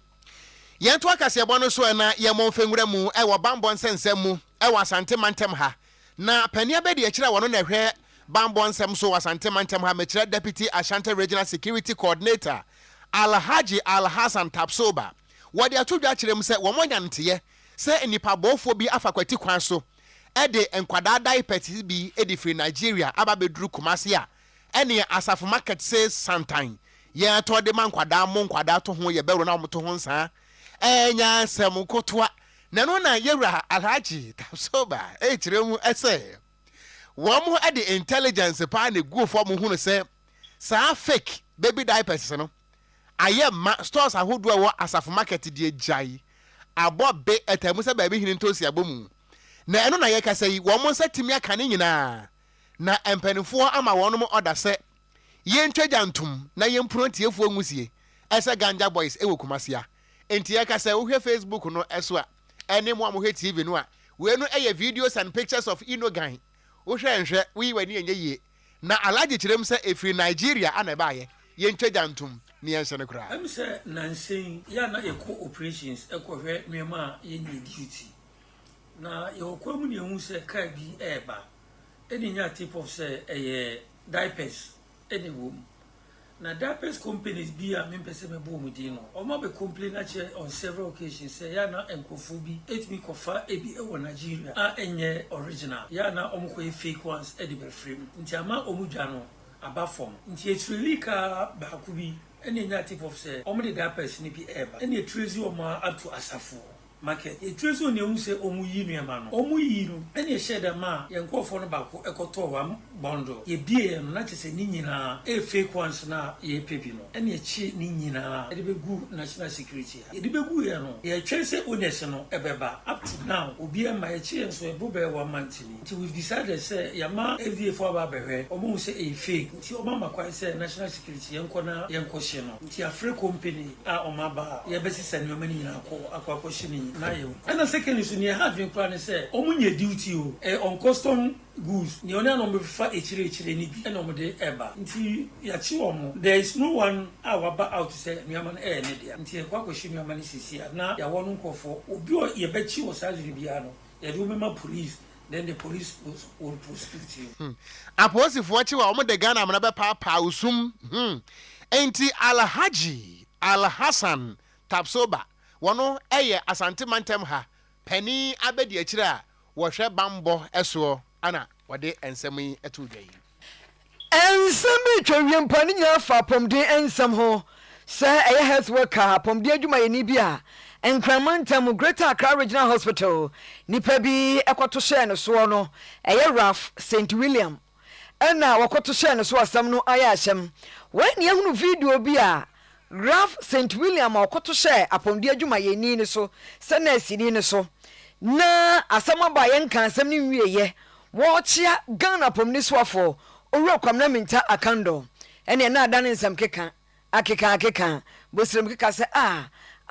yento akase ebo no so na ye mo mfenwura mu e wo bambon sensem mu e wasante mantem ha na pania be de akira wono na hwe bambon nsem so wasante mantem ha mekira deputy Ashanti regional security coordinator Alhaji Alhassan Tapsoba wadi atudwa kirem se wo monya nteye se nipa bofo bi afakwati kwan so e de enkwada diapers bi e di free Nigeria aba beduru Kumasi a ene Asafo market says sometime ye to de mankwada mo nkwada to ho ye bero na mo to ho nsa enya nsem kotoa na no na yewra Alhaji Tapsoba e kirem ese wo mo e de intelligence pa na go for mo hunu se sa fake baby diapers no ayema stores ahodo wo Asafo market die jai abobe etemu se ba bi hini ntosi abomu na eno na ye ka sei wo mo nsatimi aka ne nyina na empanifo ama wono mo order se ye ntwaja ntum na ye mprontiefo nwusie ese ganja boys ewo Kumasia enti ye ka sei wo hwe Facebook no eso a ene mo amhwe TV no a we no eye videos and pictures of Inogan wo hwe nhwe wi wani enye ye na alaje kirem se efri Nigeria ana ba ye ntwaja ntum ni yanse ne kura am say nansen ya na eco operations ekohwe nwema ye ni duty na ye okwamu ne hu se ka bi eba eni nya tip of say diapers eni wo na diapers companies bi a mempese me bo mu di no o ma be complain on several occasions say ya na enkofu bi etimi kofa ebi e wo Nigeria a enye original ya na omko fake ones e de be frame nti ama omudwa no aba form nti etrelika ba ku bi eni nya tip of say omo de diapers ni bi eba eni etrezi o ma up to Asafo market etrezi o ne hu say omu yi nuema no omu yi no eni ehye de ma ye nkofo no ba ko ekoto wa bondo ye bie no na chese ni nyina e fake ones na ye pepi no eni echi ni nyina e de be gu national security e de be gu ye no ye twese ones no ebeba up to now obi e ma ye chi enso e bobe wa mantini nti we decided say ya ma evie for ba behwe omo say e fake nti omo makwa say national security ye nkona ye nkoshe no nti afre company a omaba ye be sisa ni omani nyina akwa shini na ye and secondly so ni have been plan say omunye duty o on custom goods ni ona no be fa echire ni bi na omde eba nti ya chi omo there is no one awaba out say nuama na ne dia nti e kwa kwashi nuama ni sisi na ya wonu nkofo obi o ye be chi o surgery bia no ye do mema police then the police will prosecute you apostle for chi wa omo de Ghana amana be pa usum enti Alhaji Alhassan Tapsoba wono eye Asante Mantem ha pani abedi akire a wo hwe bambo eso ana wode ensem yi etu dwa yi ensem twawiem pani nya fa pomden ensem ho se eye health worker pomden adwuma yeni bi a Enkramantam Greater Accra Regional Hospital nipa bi ekoto hye no so no eye Ralph St William ena wakoto hye no so asam no aya ahyem wani ehunu video bi a Ralph St William wakoto hye apomde adwuma yeni ne so se na asini ne so na asam aba yenka asam ni wieye wo chia Ghana pomni so afo owura kwamna minta akando ene na ada ne nsam keka akeka bosrem keka se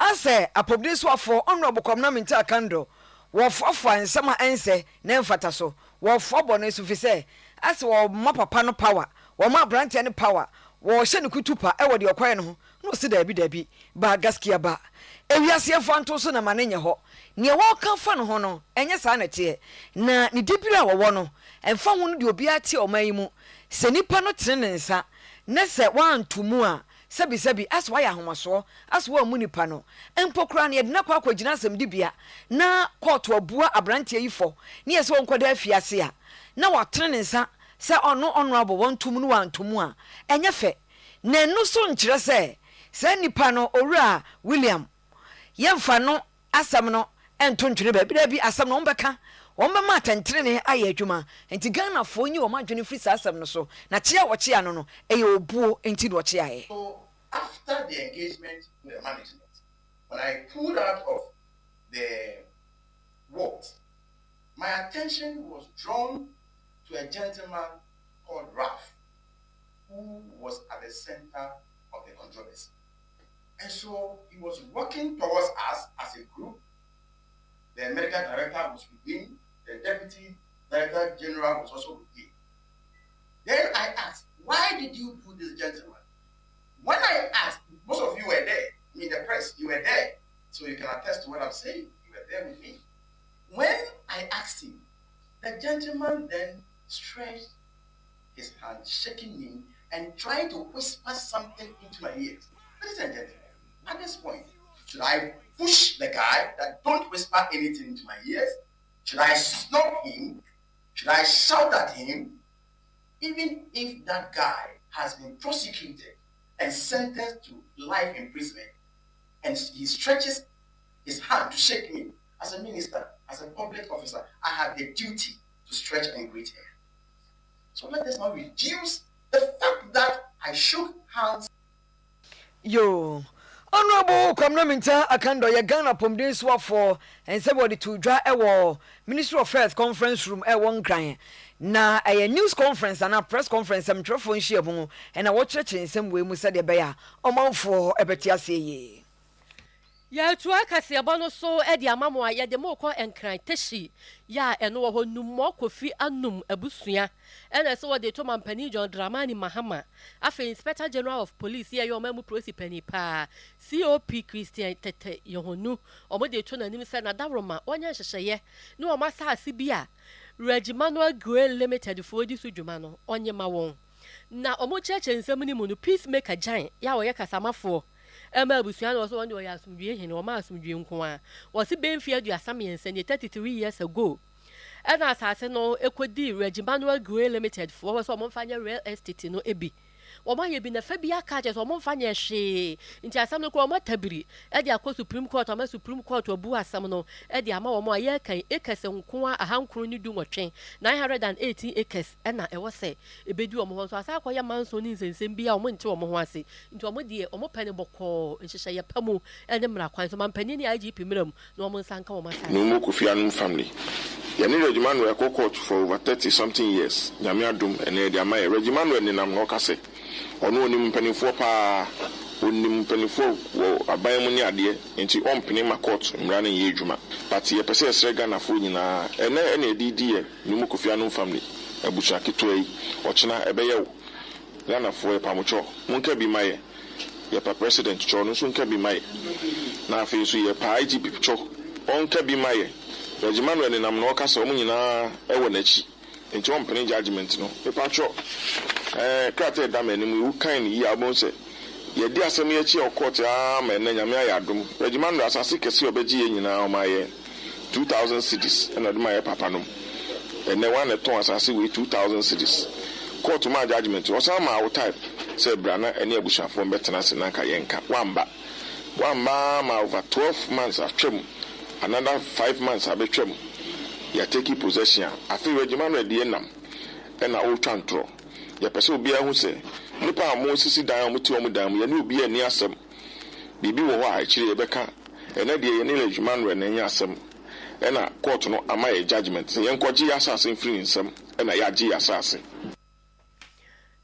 ase apobde so afo honorable kwamna minta akando wo fofo nsama ense na mfata so wo fobo no so fi se ase wo ma papa no power wo ma brante no power wo hye ne kutupa e wo de okwae no no se dabi ba gaskia ba ewiase fanto so na manenye ho ne wo kan fa no ho no enye sa na tie na ne dibira wo no emfa ho no de obi ate omayimu se nipa no tene nsa ne se wantumu a sebi as why ahomaso as wo munipa no empokra ne de na kwa kwagina asem dibia na court obua abrantie yifo ne yese won kwada afiase a na watene nsa se ono honorable wantum no wantum a enye fe na no so nkyere se nipa no owura William yemfa no asam no ento ntwene ba bi asam no mbeka womba ma tentre ne aye adwuma enti Ghana fo nyi wo madwene free asam no so na chia wo chia no eye obuo enti do chia ye. So after the engagement with the management, when I pulled out of the ward, my attention was drawn to a gentleman called Ralph, who was at the center of the controversy. And so he was working towards us as a group. The medical director was with him. The deputy director general was also with him. Then I asked, why did you do this, gentleman? When I asked, most of you were there. I mean, the press, you were there. So you can attest to what I'm saying. You were there with me. When I asked him, the gentleman then stretched his hand, shaking me, and trying to whisper something into my ears. Ladies and gentlemen, at this point, should I push the guy that don't whisper anything into my ears? Should I snub him? Should I shout at him? Even if that guy has been prosecuted and sentenced to life imprisonment, and he stretches his hand to shake me as a minister, as a public officer, I have the duty to stretch and greet him. So let us not reduce the fact that I shook hands. Yo. Honorable Kwamnaminta Akando ye Ghana pomden so for and somebody to dra ewo Ministry of Affairs conference room e won kran na a news conference and a press conference am trofo nhia mu and a watch nsem we mu said e be ya omanfo ebeti ase ye ya tu akase abono so e di amamo ya de mo ko enkran teshi ya eno wo num mo kofi anum abusua ena so wo de to mampani John Dramani Mahama afa Inspector General of Police ya yo mamu prosi pani pa COP Christian Tete Yohonu omo de to nanim se na davroma onya hyehye ne o masa asibia Regimanuel Grain Limited for di sudwuma no onye ma won na omo cheche nsem ni mu no peacemaker giant ya wo ye kasamafo Emma Busian was one way as Mudian or Mass Mudian Kwa was it being feared you are some years 33 years ago. And as I said, no, Equity Regimanuel Grain Limited for some Monfania real estate no Ebi. Or my have been a Fabia catches or Monfania she into some Chroma Tabri, Eddie Acco Supreme Court or my Supreme Court or Bua Samano, Eddie Ama more Yerka acres and Kwa a hand crony do what chain 918 acres, and I was say, a bedu almost as I quite Mansonins and Simbia went to Omohasi into a modi or more penny boko and Shaya Pamu and the Mraquan, so my penny IGP Mirum, Norman Sanka or my no Kofianum family. Yanni Regiman were court for over 30 something years. Yamiadum and Ediamai Regiman when in Amnokase. Or no penny for pa, unim penny for a biomonia into on Penema court in running Yejuma. But ye possess Regana Funina and any DD, Numukofianum family, a Bushaki Toy, or China Ebeo. Lana for a Pamucho, Munka be my Yapa President John Sunka be my. Now face we a pa IGP Cho, Onka be my. Regiman when I'm no cast omina ewonachi into one penny judgment no paper cho crate dam any mu kind ye abon say yɛdi asɛm yɛkyi ɔkɔte ama ɛnɛ nyame ayɛ adom adwuma no asase kɛse ɔbɛgye yɛ nyinaa ɔma yɛ 2000 cities ɛna de ma yɛ papa nom ɛnɛ wan ɛtɔn asase wei 2000 cities court ma judgment ɔsan ma awo type sɛ brana ɛne abusuafoɔ mbɛtena se nanka yɛnka wamba ma over 12 months atwam another 5 months abɛtwam yɛ take possession afi adwuma no ɛde nam ɛna ɔtwa ntorɔ yɛpɛ sɛ obiara hu sɛ nipa a mo sisi dan mo ti ɔmo dan mo yɛ ne obiara ni asɛm biribi wɔ hɔ a akyire yɛbɛka ɛna deɛ yɛ ne adwuma no ɛna nyɛ asɛm ɛna court no ama yɛ judgment yɛn kɔgye yɛ asase mfiri nsɛm ɛna yɛagye yɛ asase.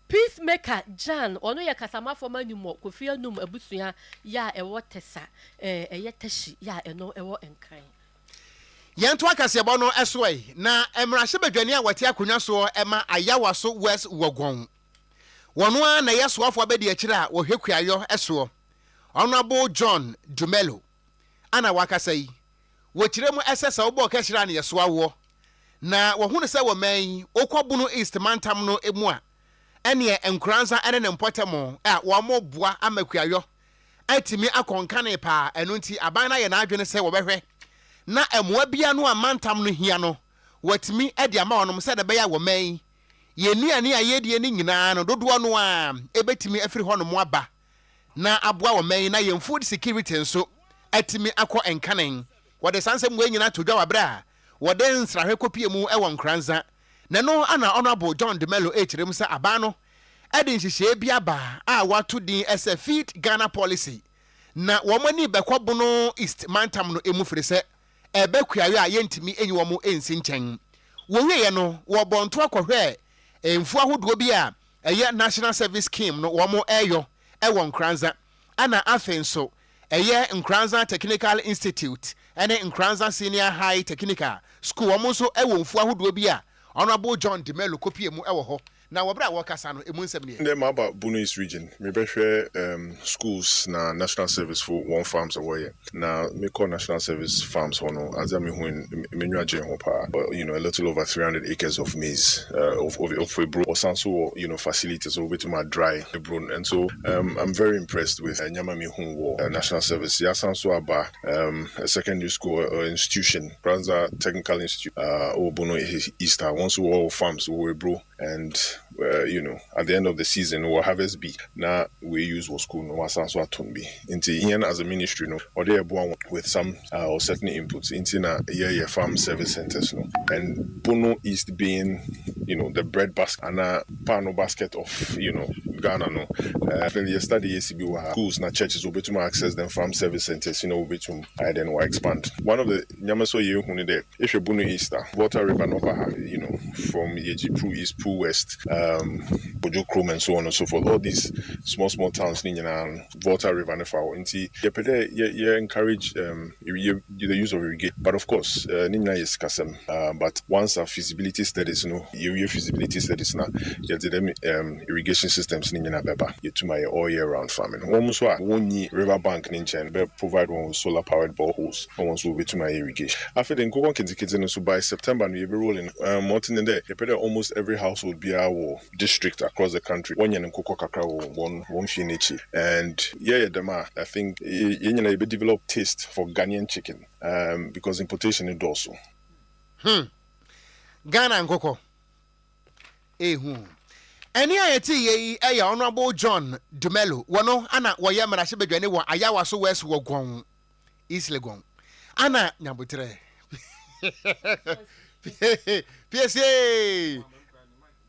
Peacemaker Jan ono ye kasama for manimo kofi anum abusua ya ewo tesa eye tashi ya eno ewo enkran yɛnto akase bɔ no ɛsoe na emrahye badwani a wɔte akonwa so ɛma ayawa so west wagon wɔno a na yɛsoafo abɛdi akyire a wɔhwɛ kuayɔ ɛsoɔ Honorable John Dumelo ana wakasa yi wɔkyire mu ɛsɛsɛ wobɔ kɛhyira ne yɛsoawo na wɔhunu sɛ wɔ man okɔbuno east mantam no emu a ɛne enkransa ɛne ne mpɔtɛmo a wɔmo boa amakuayɔ atimi akɔnkane pa ɛno nti aban na yɛ na adwene sɛ wɔbɛhwɛ na ɛmoa bia no a mantam no hia no watimi ɛde ama wɔnom sɛ de bɛyɛ wɔ man yɛnuane a yɛdie ne nyinaa no dodoɔ no a ɛbɛtimi afiri hɔ no mo aba na aboa wɔ man na yɛn food security nso atimi akɔ enkanen wɔde sansɛm wɔ nyina to dwa wabrɛ a wɔde nsrahwɛ kopie mu ɛwɔ nkransa na no ana Honorable John Dumelo ekyerem sɛ aba no ɛde nhyehyɛ bi aba a wato din ɛsɛ Feed Ghana policy na wɔn ani bɛkɔbo no East Mantam no emu firi sɛ ɛbɛkuayɔ a yɛntimi enyi wɔn ensi nkyɛn wɔwie no wɔbɔnto akɔhwɛ mfu ahodoɔ bi a ɛyɛ National Service Scheme no wɔn ɛyɔ ɛwɔ nkranza ana afei nso ɛyɛ nkranza Technical Institute ɛne nkranza Senior High Technical School wɔn nso ɛwɔ mfu ahodoɔ bi a Honorable John Dumelo kopie mu ɛwɔ hɔ na wɔbra wɔkasa no emu nsɛm ne dem about Bono East region me behwɛ schools na national service for one farms away na me call national service farms hono azia me hu menwa gye ho pa you know a little over 300 acres of maize of a bro or so you know facilities over to my dry bro and so I'm very impressed with nyama me hu national service ya so aba a secondary school institution Branza Technical Institute Bono East once all farms over bro and you know at the end of the season we'll harvest be now we use was school no was so atombi into Ian as a ministry no or they born with some or certain inputs into na yeah farm service centers no and Bono East being you know the bread basket and a pano basket of you know Ghana no yesterday ACB schools na churches will be to access them farm service centers you know will be to then will expand one of the nyamaso you huni there if you Bono East water river no you know from Yeji Pro East Pro West Bojo Chrome and so on and so forth all these small towns in water river and foul inti you encourage the use of irrigation but of course nina is kasem but once our feasibility studies you know your feasibility studies now you did them irrigation systems nina beba you to my all year round farming almost one river bank ninja and provide one with solar powered boreholes once will be to my irrigation after then go on kids so by September we be rolling mountain in there you almost every household be our district across the country one yen koko kakra one finichi and dema I think you be develop taste for Ghanaian chicken because importation is also Ghana and Coco any ayeti ye Honorable John Dumelo wano ana woye marashe bedwane wo ayawa so west wo gon East Legon ana nyabotre PSA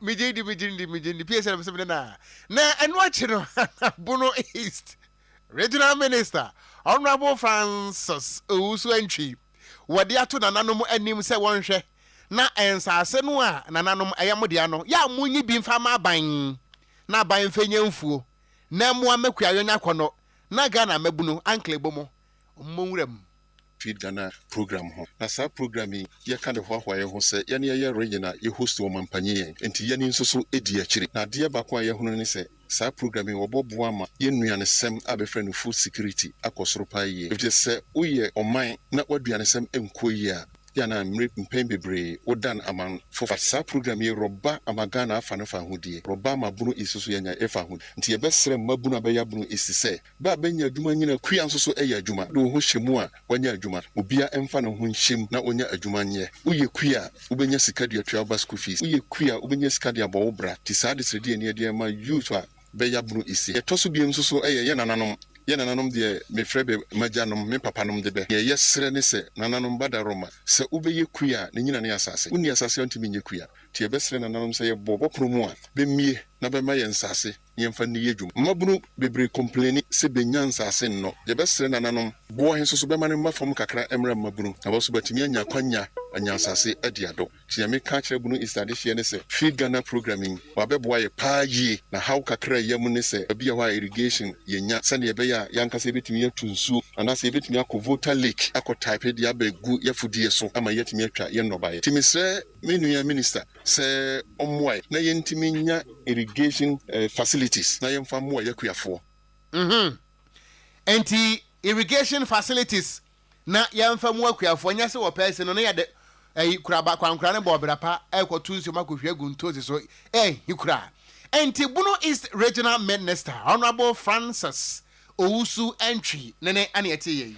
Mijindi PSA na enu achi no Bono East Regional Minister Honorable Francis Owusu Antwi wode ato nananom anim se wonhwe na ensase no a nananom ayamode ano ya munyi bi mfa ma ban na ban fenye mfuo na mo amakuayo nya kono na Ghana mabuno ankle bomo mmowuram Feed Ghana program ho na sa programming ye kind of hwa ye ho se ye ne ye regional ye host wo mampanye enti ye ni nso so edi akire na de ba kwa ye hono ne se sa programming wo bobo ama ye nuane sem abefra no food security akosoro pa ye if je se oye oman na waduane sem enko yi a yana mpɛn bebree wodan aman fofa saa program yi roba amagana afa no fa hodie roba mabunu isusu yanya efa ho nti yɛbɛsrɛ mabunu abɛyɛ abunu isi sɛ ba bɛnya adwuma nyina kua nso so ɛyɛ adwuma do ho hyemu a wanya adwuma obia ɛmfa no ho nhyem na onya adwuma nyɛ woyɛ kua wobɛnya sika de atua ba school fees woyɛ kua wobɛnya sika de abɔ wo bra ti saa de sredi ne de ma youth a bɛyɛ abunu isi yɛtɔ so biem nso so ɛyɛ yɛ nananom de me frebe magyanom me papanom de be ye yesre ne se nananom badaroma se ubeye kuya ne nyina ne asase uni asase ontimi nye kuya ti ye besre nananom se ye bobo promo a be mie na be ma ye nsase yemfa ne yedwum mabunu bebre complaini se benyan nsase no ye besre nananom bo henso so be ma ne mafom kakra emra mabunu na bo so batimi anya kwanya anya nsase adiado ti ye me ka kire bunu istade hye ne se feed Ghana programming wa be boa ye paaji na how kakra yemu ne se bia wa irrigation ye nya sane ye be ya yankase betimi atunsu anase betimi akovoter lake akotype dia begu yafudie so ama yetimi atwa ye nnobaye timisre menuya minister se omwai na yentimi nya irrigation facilities na yemfa mo yakuyafo enti irrigation facilities na yemfa mo akuyafo nya se wo pese no na yade kuraba kwankura ne bobrapa ekotunsu makohwe guntozi so hikura enti bunu is regional minister honorable Francis Owusu entry nene aniete ye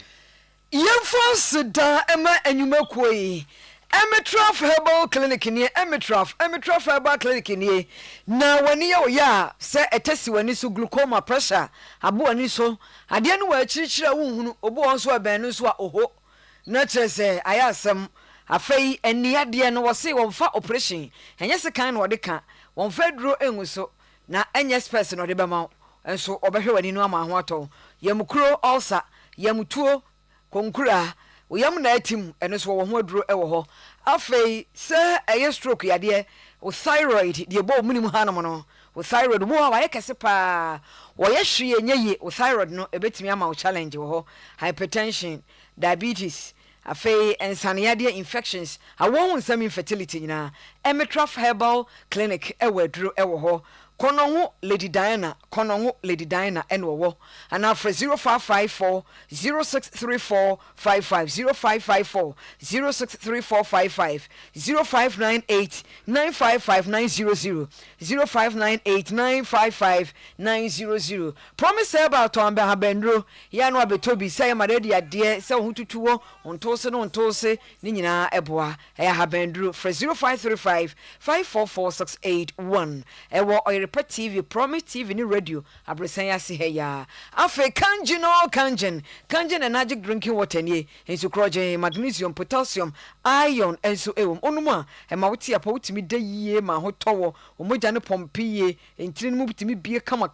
yemfo da ema enyumakuo yi Emitraf Herbal Clinic ni Emitraf Herbal Clinic ni na wani ya oya se etesi wani so glaucoma pressure abo wani so ade no wa chirichira wunhunu obo wonso aben no so a oho na trese ayasem afei eni ade no wose wonfa operation enye se kan no de ka wonfa duro enwuso na enye space no de bema enso obehwe wani no ama ho ato yamkuro ulcer yamtuo konkura oyam na atim eno so wo ho aduro e wo ho afei se eye stroke yade o thyroid de bo munim hanom no o thyroid mo wa ye kese pa wo ye hwe enye o thyroid no ebetimi ama o challenge wo ho hypertension diabetes afei ensane yade infections awon nsam infertility nyina Emitraf Herbal Clinic e waduro e wo ho Konongo Lady Diana eno wo ana fra 0554 063455 0554 063455 0598 955900 0598 955900 promise about to ambe habendro ya no abetobi say maredi ade say hututuwo ontose ni nyina eboa ya habendro fra 0535 544681 ewo Oyerepa TV, Promise TV ni radio abresen ya se heya afi kanjin energetic drinking water ni enso kroje magnesium potassium iron enso ewom onuma e ma wuti apa wutimi da yie ma ho towo omoja ne pompiye entiri mu bitimi bie kama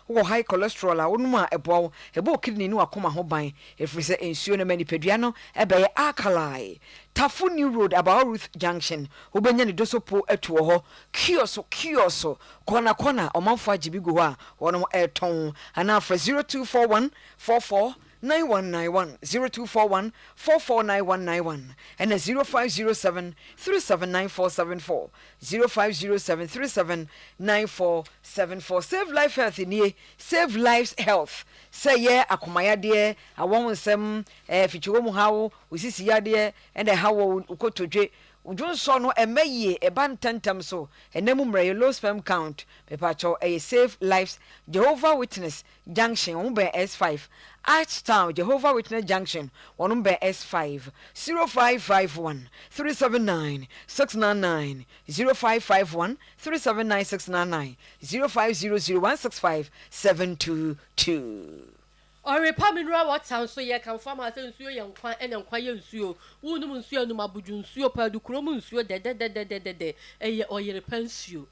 wo high cholesterol a onuma ebo kidney ni wakoma ho ban efrise ensuo na mani pedua no ebe ye alkali Tafu New Road about Ruth Junction ubenya ni dosopo etuo ho kioso kona omanfo agibigo ho a wono eton ana fra 0241 44 9191 0241 449191 and 0507 379474 0507 379474 Save Life Health ni Save Lives Health say ye akomaya de awon nsem fichiwo mu hawo osisi ya de and hawo ukotodwe Ujonso no emaye ebantantam so enemu mre low sperm count pepacho a Save Lives Jehovah Witness Junction umbe S5 Archtown Jehovah Witness Junction umbe S5 0551 379 699 0551 379 699 0500 165 722 Oyerepa mineral water so ye kan farm ase nsuo ye nkwan ene nkwan ye nsuo wunum nsuo num abuju nsuo pa du krom nsuo de eye Oyerepa nsuo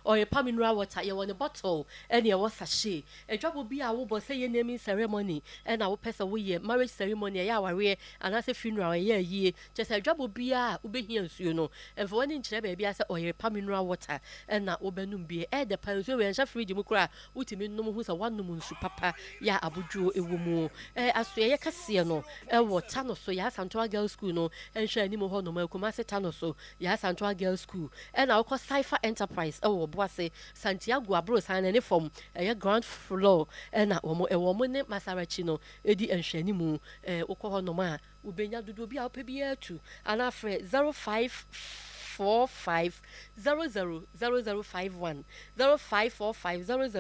Oyerepa mineral water ye won bottle ene ye wasashe edwabo bi a wo bo say ye naming ceremony ena wo pesa wo ye marriage ceremony ye aware anase funeral ye yie chese edwabo bi a wo behia nsuo no emfo wani nkyere ba bia say Oyerepa mineral water ena wo benum bi e de pa nsuo we nja fridge mu kura utimi num hu sa wanum nsu papa ya abudwo ewo mu asoye kase no wo tano so ya Santoa Girls School no enhwe ani mo ho no Kumasi tano so ya Santoa Girls School na wo Cypher Enterprise wo Boase Santiago abro san ne form ground floor na wo mo ne Masarachi no edi enhwe ani mu wo ho no ma ubenya dodo bi a opa bi atu ana frɛ 0545000051 0545000051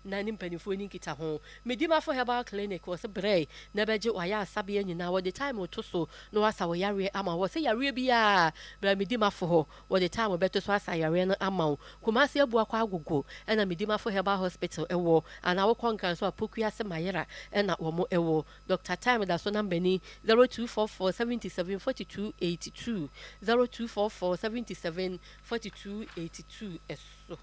na ni mpanifo ni kita ho medima for herbal clinic was brɛ na beje waya asabe nyina wo the time to so no asa wo yare ama wo se yare bia bra medima for ho wo the time beto so asa yare no ama Kumasi abu akwa agogo na medima for herbal hospital ewo ana wo konkan so apokua se mayera na wo mo ewo Dr. Time da so number ni 0244774282 0244774282 eso.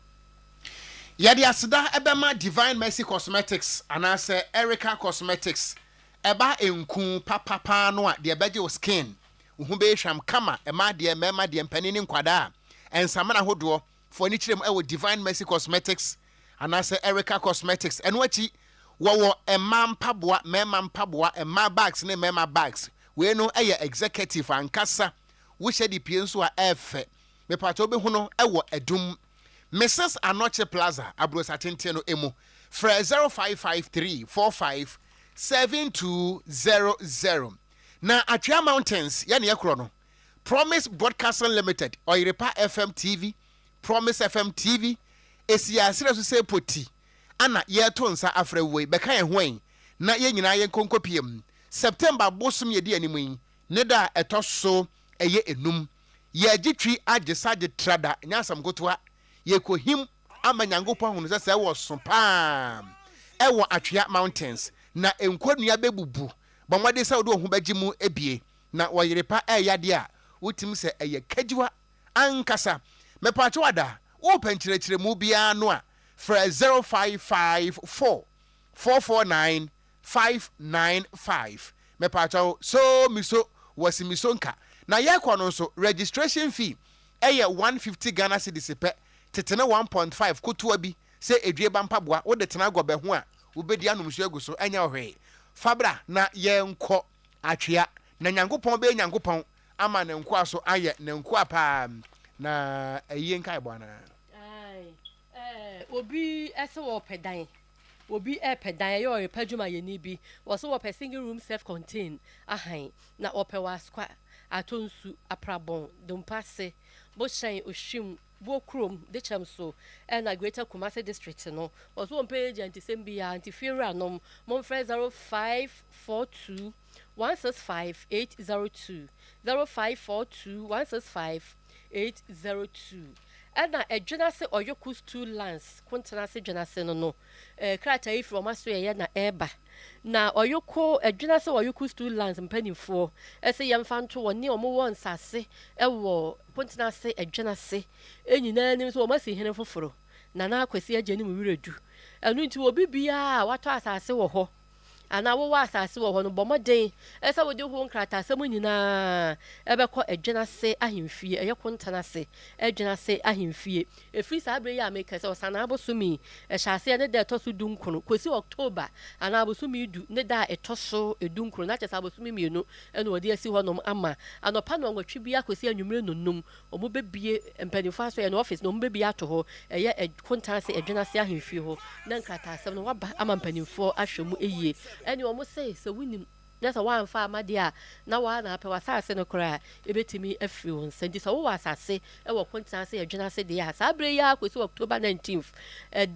Yadi asida ebema Divine Mercy Cosmetics anase Erica Cosmetics eba enku papa no a de beje o skin wo be hwam kama ema de mema de mpanini nkwada ensamana hodo for ni kirem ewo Divine Mercy Cosmetics anase Erica Cosmetics eno achi wo ema mpaboa mema mpaboa ema bags ne mema bags we no eye executive ankasa wo hye pie nso a efe me pato be hu no ewo edum Mrs. Anoche Plaza, Abros Atenteno Emo, Fre 0553457200. Na Atria Mountains, Yani Ekrono, Promise Broadcasting Limited, Oyerepa FM TV, Promise FM TV, Esia Sirasu Se Poti, Ana Yetonsa Afrewe, Beka Hway, Na Yenina Yen Konkopiem, September Bossum Yedi Animi, Neda Etoso, Eye Enum, Ye Jitri Ajesade Trada, Nyasam Gotwa. Yeko him ama Nyankopon hunu se wo so pa ewo Atwea Mountains na enkodua bebubu bomwade se wo do hu bagimu ebie na Oyerepa eyade a wotim se eye kagiwa ankasa mepacho wada wo pankyerɛkyerɛ mu bia no a fra 0554495995 mepacho so miso wasimisonka na yekɔ no so registration fee eye 150 Ghana cedis pe tetene 1.5 kotua bi se edue bampaboa wo de tena gobe ho a wo bedi anumsu aguso anya ohwe fabra na ye nko Atwea na Nyankopon be Nyankopon ama ne nko aso aye ne nko apa na ayi nkai bwana obi ese wo pedan obi pedan yo repadwuma ye ni bi wo so wo single room self contained ahan na opewa square atonsu aprabon dompase bo shan oshim bo krom de chamso na Greater Kumasi district no was one page anti-sembia anti-fear nom mon frère 0542 165802 0542 165802 na edwenase Oyokus 2 lands kontenase dwenase no krata if from aso ye na eba na Oyoko edwenase Oyokus 2 lands mpanimfo ese yemfanto woni omo won sase ewo kontenase edwenase enyina nim so omasi hene foforo na akwasi agye nim wiredu enu nti obi bia wato asase wo ho ana wo asase wo ho no bomoden esa wo de ho nkrata asem nyina ebekọ edwenase ahemfie eyekontanase edwenase ahemfie efri sabre ya make se osana abosumi ehase ne da etoso dunkono kwesi October ana abosumi du ne da etoso edunkono na chesa abosumi mienu ene wodi asi ho nom ama anopa no nwatwi bia kwesi anwumre nonum omo bebie empanifo aso ye no office no omo bebie ato ho eye kontanase edwenase ahemfie ho na nkrata asem no waba ama mpanifo ahwemu eye eni omo say so winim nasa wa amfa amade a na wa na apɛ wasase no kora ebetimi afiri won senti so wo wasase e wo kontanse adwenase de ya sabre ya kwesi October 19th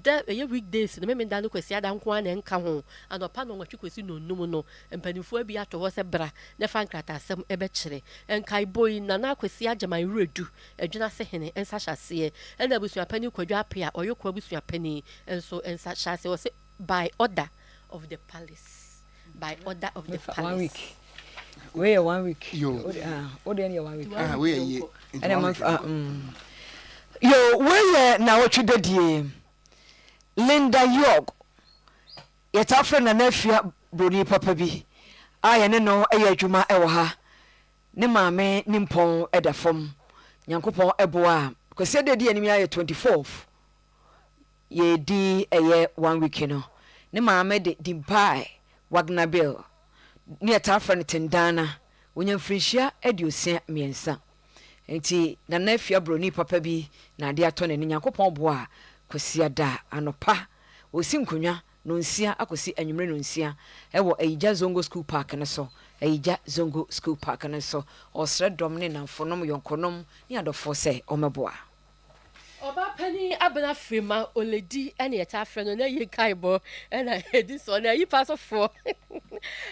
da ye weekdays no memenda no kwesi ada nko ana nka ho anopa no nwatwi kwesi nonum no mpanifo abi ato ho se bra na fa nkrata asɛm ebɛkyere enkai boy na kwesi agyaman redu adwenase hene ensa hyase e na busua pani kwadwa apia oyokwa busua pani enso ensa hyase wo se by order of the palace. By order of the palace. 1 week. Where 1 week? Yo. What any 1 week? Where ye? Yo, where now what you did Linda York. Yet after na nefia broni papa bi. Aya ne no eye adwuma e wo ha. Ne maame nimpon eda fom. Nyankopon eboa. Kwese de anim ya 24th. ye di eye 1 week no ne maame de dimpai Wagner Bill ne atafra ne tendana wonya mfrinhia aduosia miensa enti na nafia broni papa bi na de ato ne nyankopon bo a kosia da anopa osi nkonwa no nsia akosi anwumre no nsia ewo Ayija Zongo School Park ne so Ayija Zongo School Park ne so osre dom ne namfonom yonkonom ne adofo se omeboa Oba penny abena frima oledi ene eta freno na ye kaibo ena edi so na yi pass for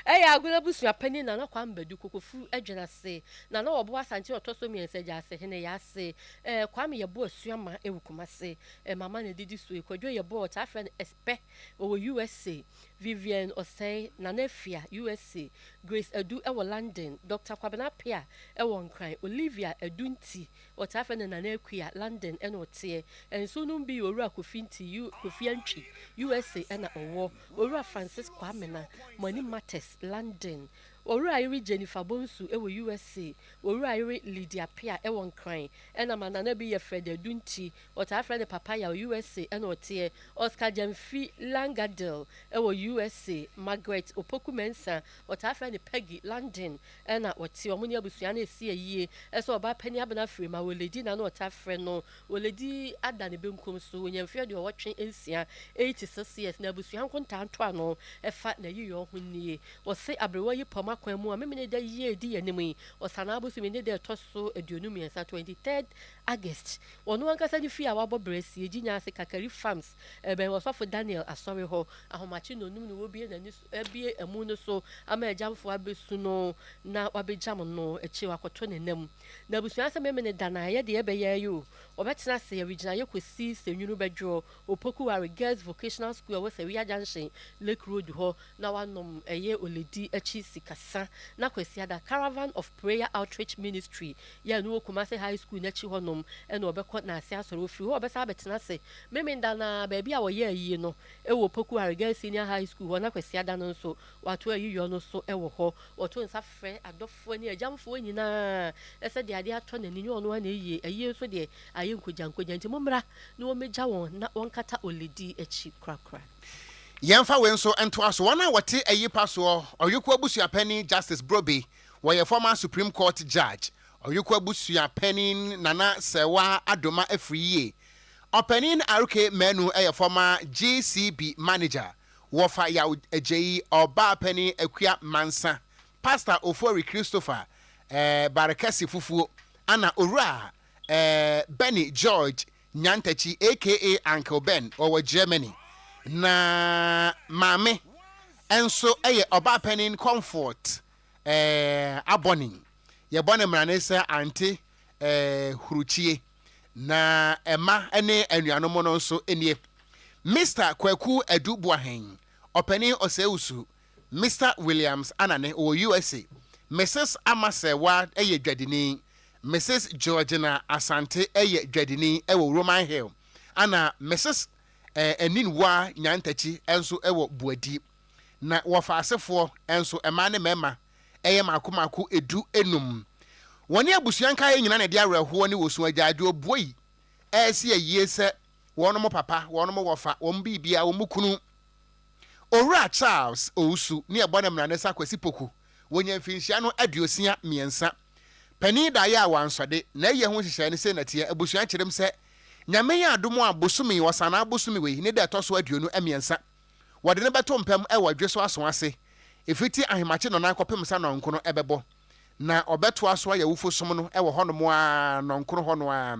eya aguna busu penny na kwa mbadu kokofu adwena se na obo asante otoso miense ja se hene ya se kwa me ye bo asuama ewukuma se mama na didi so ekwadwo ye bo ta freno espe o USA Vivian Osei Nanefia USA Grace Edu ewo London Dr. Kwabena Pia ewo Nkran Olivia Edunti otafe na Nanekua London eno tie enso no bi owura Kofinti Kofiantwi USA ena owo owura Francis Kwamena Money Matters London owura iri Jennifer Bonsu ewo USA owura iri Lydia Pia ewo Nkran ena manana bi ye Fred Edunti otafe na Papaya USA eno tie Oscar Jamfi Langadel ewo USA Margaret Opoku Mensa otafa ne Peggy London na woti omuni abusua na esi ayie eso oba pani abena frima woledi na otafre no woledi adane benkom so onyamfia de owotwe ensia 86 years na abusua nkonta anto ano efa na yiyo ho nie wo se abrewa yi poma kwan mu a memene da yie di yanimi osana abusu me ne de toso aduonu miensa 23rd August wono ankasa ni fi awabo bresi eginya ase kakari farms ben wasofo Daniel asori ho ahomachi no num no wobie na ni ebie emu no so ama ejamfo abesu no na wabejam no echi wakoto ne nam na abusua se memene dana ye de ebeye yo obetena se original ye kwesi senwunu bedwo opoku ware girls vocational school we se wi junction Lake Road ho na wanom eye oledi echi sikasa na kwesi ada Caravan of Prayer Outreach Ministry ya no Kumase High School na chi honom ena obekọ na ase asoro ofi ho obesa betena se memene dana ba bia wo ye ayi no ewo opoku ware girls senior high school ho na kwesi ada no so wato ayiyo no so ewo ho wato nsa frɛ adɔfo ni ejamfo nyina ese de ade atɔ na ninyo no na eyi ayi so de ayi nkojankoja nti momra na wo meja won na won kata oledi echi krakra yemfa we nso ento aso wana wote ayi paso oyekwa busua pani Justice Brobe wo former Supreme Court judge oyekwa busua pani Nana Sewa Adoma Afriye opening RK Menu former GCB manager wofa ya ejeyi oba pani Akua Mansa Pastor Ofori Christopher Barakasi Fufuo ana owura Benny George Nyantachi aka Uncle Ben owo Germany na mame enso oba pani Comfort Aboni ye bone mranese anti huruchie na ema ene anuanom no nso enie Mr. Kwaku Edubuahen openi Oseusu Mr. Williams anane o USA Mrs. Amasewa dwadini Mrs. Georgina Asante dwadini ewo Roman Hill ana Mrs. Eninwa Nyantachi enso ewo Buadi na wofa asefo enso ema ne mema makomaku edu enum woni abusuanka nyina na de awerɛhoɔ ne wosu agyaade obuoyi esi ayie sɛ wɔn mo papa wɔn mo wɔfa wɔn bibia wɔn kunu Owura Charles Ousu ne ɛbɔ ne mrane sa kwasi poku wonya mfinhyia no aduosia miensa pani da ya wansɔde na ɛyɛ ho hyehyɛ ne sɛ natie abusua kyerem sɛ nyame ya adomo abosumi wɔsana abosumi we ne da ɛtɔso aduonu amiensa wɔde ne bɛto mpam ɛwɔ dweso aso ase efiti ahemache no na akɔpem sa no nkono ɛbɛbɔ na obeto aso ya wufo som no ewo honom a nonkoro hono a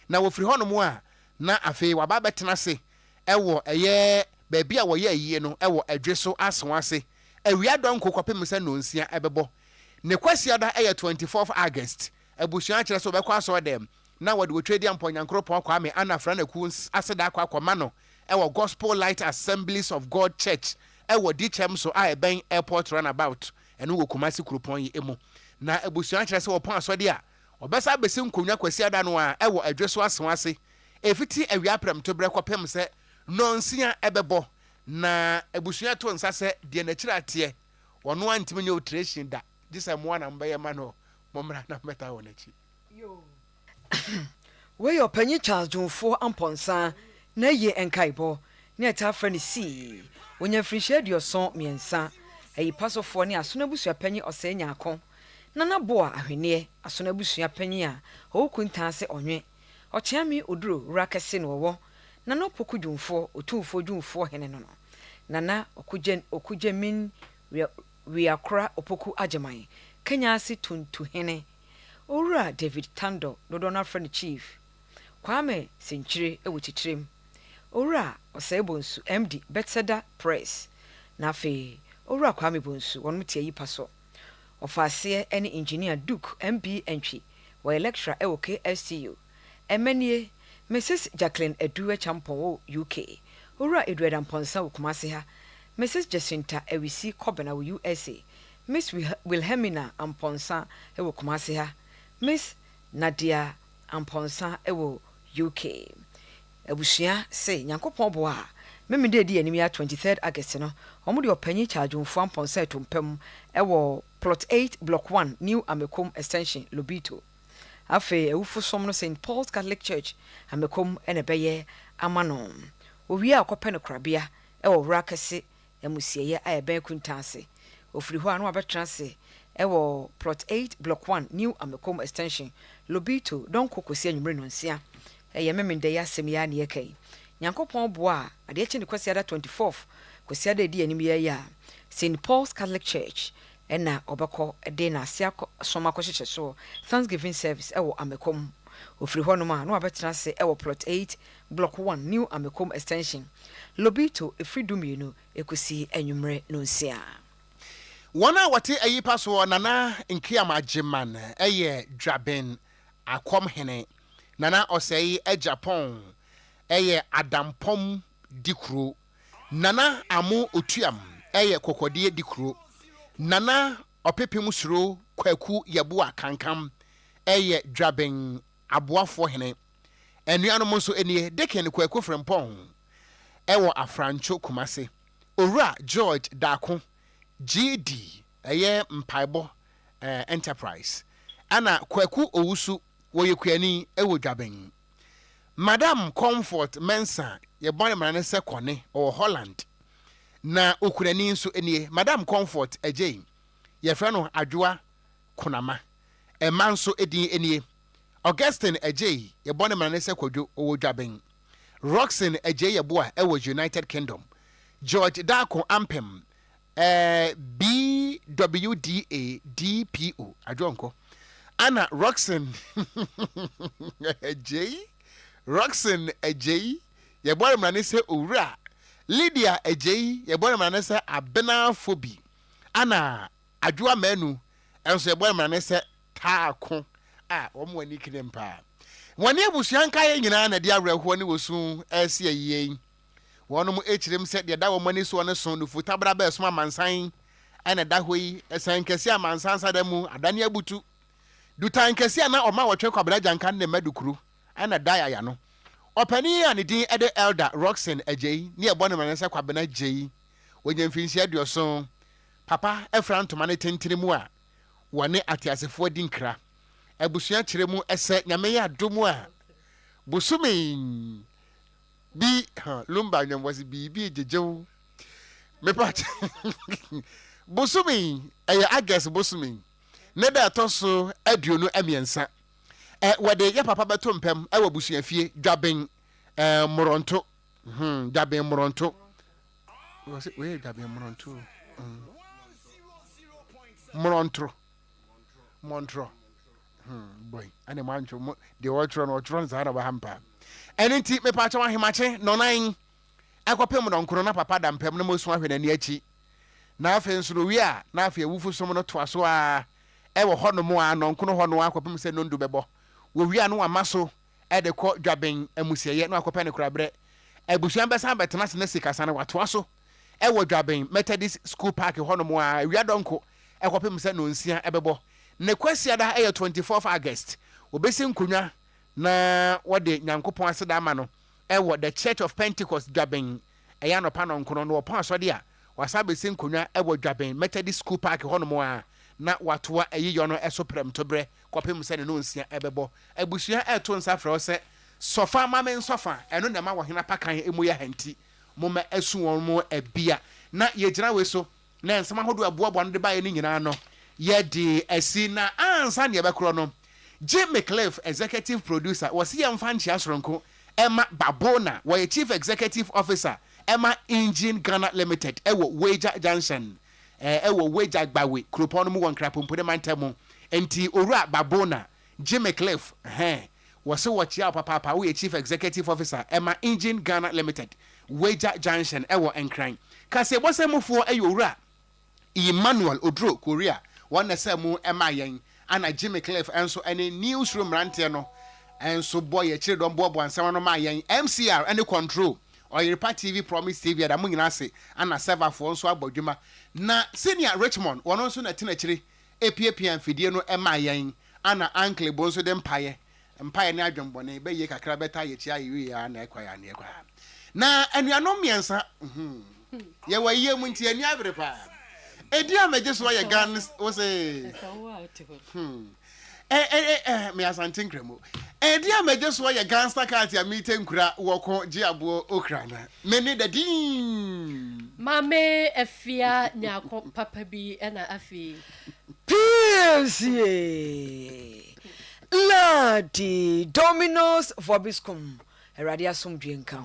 na wofiri honom a na afei waba betena se ewo eye baabi a wo ye yie no ewo adweso aso ase awia don kokopem se no nsia ebebo ne kwasia da 24th August abusuan kire so bekɔ aso dem na wode wotwedi amponyankoro pon kwa me ana fra na ku aseda akwa no ewo Gospel Light Assemblies of God Church ewo dichem so a ben airport runabout eno wo Kumasi Kuropon yi emu na abusuan kire se wo pon aso de a obesa besi nkonwa kwasia da no a ewo adweso aso ase efiti awia prem to bre kopem se nonsia ebebo na abusuan to nsa se de na kirate wono antimi nye operation da disa mo na mbaye ma no momra na meta wonachi yo we your penny charge jonfo amponsa na ye enkaibɔ na ɛta afra ne si wonya frinhyia aduɔson miɛnsa ɛyi pasɔfoɔ ne aso no abusua panyi ɔsɛe nyaako nana boa ahwenneɛ aso no abusua panyi a ɔwokuntaa sɛ ɔnwe ɔkyeame oduro wura kɛse no wɔwɔ nana opoku dwumfoɔ otumfoɔ dwumfoɔ hene no nana okugye min wiakora opoku agyeman kenya ase tuntu hene owura David Tando dodo na afra ne chief Kwame Senchire ewo titrem owura ɔsɛe bonsu MD Bethesda Press na afei owura Kwame bonsu wɔn mte ayi paso ɔfaaseɛ ɛne engineer Duke MB Entry wɔ lecturer ɛwɔ KSTU ɛmanie Mrs Jacqueline Eduwe Champon wo UK owura Edward Amponsa wo Kumase ha Mrs Jacinta Ewisi Kobena wo USA Miss Wilhelmina Amponsa ewo Kumase ha Miss Nadia Amponsa ewo UK abusua say nyankopon bo a meme de di anim ya 23rd August no omo de opanyi chargeumfo Amponsa etompam ewo plot 8 block 1 New Amekom extension Lobito afe ewufo som no St Paul's Catholic Church Amekom ene beye amano owie akɔpɛ no krabea ewo wura kɛse emusieye a ebe kuntase ofiri ho anu abetra se ewo plot 8 block 1 New Amekom extension Lobito don kokosi anwumre no nsia eye memende ya asem ya ne yekai nyankopon bo a ade echi ne kwasi ada 24th kwasi ada di anim ya St Paul's Catholic Church ena obekɔ de na asia soma kɔhyehyɛ so Thanksgiving service ewo Amekom ofiri ho no ma no abetra se ewo plot 8 block 1 New Amekom extension Lobito efridumienu ekosi anwumre no nsia Wana wate ayi paso nana nkiam agyeman eye dwaben akom hene nana osei Japan eye adampom dikro nana amu otuam eye kokodie dikro nana opepem suro kwaku yabu akankam eye dwaben aboafo hene enuanom nso enie deken kwaku frempon ewo afrancho Kumase owura George Dako GD eye mpaibo enterprise ana kwaku owusu woyekuani ewo dwaben Madam Comfort Mensa ye bone mane se kone o Holland na okurani nso enie Madam Comfort Ejei ye frɛ no Adwoa Kunama emanso edin enie Augustine Ejei ye bone mane se kwadwo o dwaben Roxanne Ejei ye boa ewo United Kingdom George Dako Ampem BWDA DPO adwonko ana Roxanne Ejei ye bore mrane se owura Lydia Ejei ye bore mrane se abenafobi ana adwoa manu enso ye bore mrane se taako a omo ani kinempa woni abusuanka ye nyina na de awerɛhoɔ ne wosu ɛse ayiye wɔnom echirem se de da wo mani so ne so no futa bra ba esoma mansan ana da hoi esan kɛse a mansan sa da mu adane abutu dutan kɛse na ɔma wɔtwe kwabra janka ne madukuru ana da ya no ɔpani a ne din ede elder Roxanne Ejei ne ɛbɔ ne manasa kwabena Jei wonye mfinsi aduoso papa efra ntoma ne tentire mu a wɔne atiasefo dinkra abusua kyerɛ mu ɛsɛ nyame ya domu a busumi bi lumba nyam wasi bi jejew mepa busumi August busumi ne da toso aduonu amiensa wade ya papa beto mpem ewa busua fie dwaben moronto dwaben moronto was it we dwaben moronto montro boy ane mancho de otro zara ba hampa enenti me pa cha wa hemache no nan akopem no nkoro na papa da mpem na mosu ahwe na achi na afi nso wi a na afi awufu som no to aso a ewo ho no mo a no nkono ho no akopem se no ndu bebo wo wi a no amaso e de ko dwaben amusieye no akopem ne korabre abusuan besa betena se na sikasa na wato aso ewo dwaben Methodist School Park ho no mo a wi adonko akopem se no nsia ebebo ne kwasia da 24th August obesi nkonwa na wode nyankopon aseda ama no ewo the Church of Pentecost dwaben eya no pa no nkono no opon asode a wasabesi nkonwa ewo dwaben Methodist School Park ho no mo a na watoa eyiyo no eso prem tobre kopem se ne no nsia ebebo abusua eto nsa frɛ se sofa ma men sofa eno na ma wo hena pakan emu ya hanti moma esu won mo ebia na ye gyina we so na ensama hodo aboabo no de ba ye ni nyina no ye de asi na ansa ne ebekro no Jim McClave executive producer was here mfa nchia soronko Emma Babona was chief executive officer Emma Engine Ghana Limited ewo Wager Junction ewo Wager Gbawe Kropon mu won krapompo de mantemu enti owura Babona Jim McClave was so what ya papa we chief executive officer Emma Engine Ghana Limited Wager Junction ewo enkran kase bosemufo eyowura Emmanuel Odro Korea one semu Emma yen ana Jimmy Cliff enso any newsroom rantie no enso boy e chire don bobo ansem no ma yen MCR any control Oyerepa TV Promise TV da mu nyina se ana server fo nso abodwuma na senior Richmond wono nso na tina chire epiepia mfidie no ema yen ana uncle bo nso de mpaye ne adwembone be ye kakra beta ye chia ye ya na ekwa ya na anuanom miensa ye wa ye mu nti ani abrepa edi amaje so ya gan wo say me asantin kremo edi amaje so ya gangster card ya meeting kura woko giabo okrana me ne dadin mame afia nyako papa bi na afi PSA Ladi Domino's Vobiscum Eradia Sum Drienka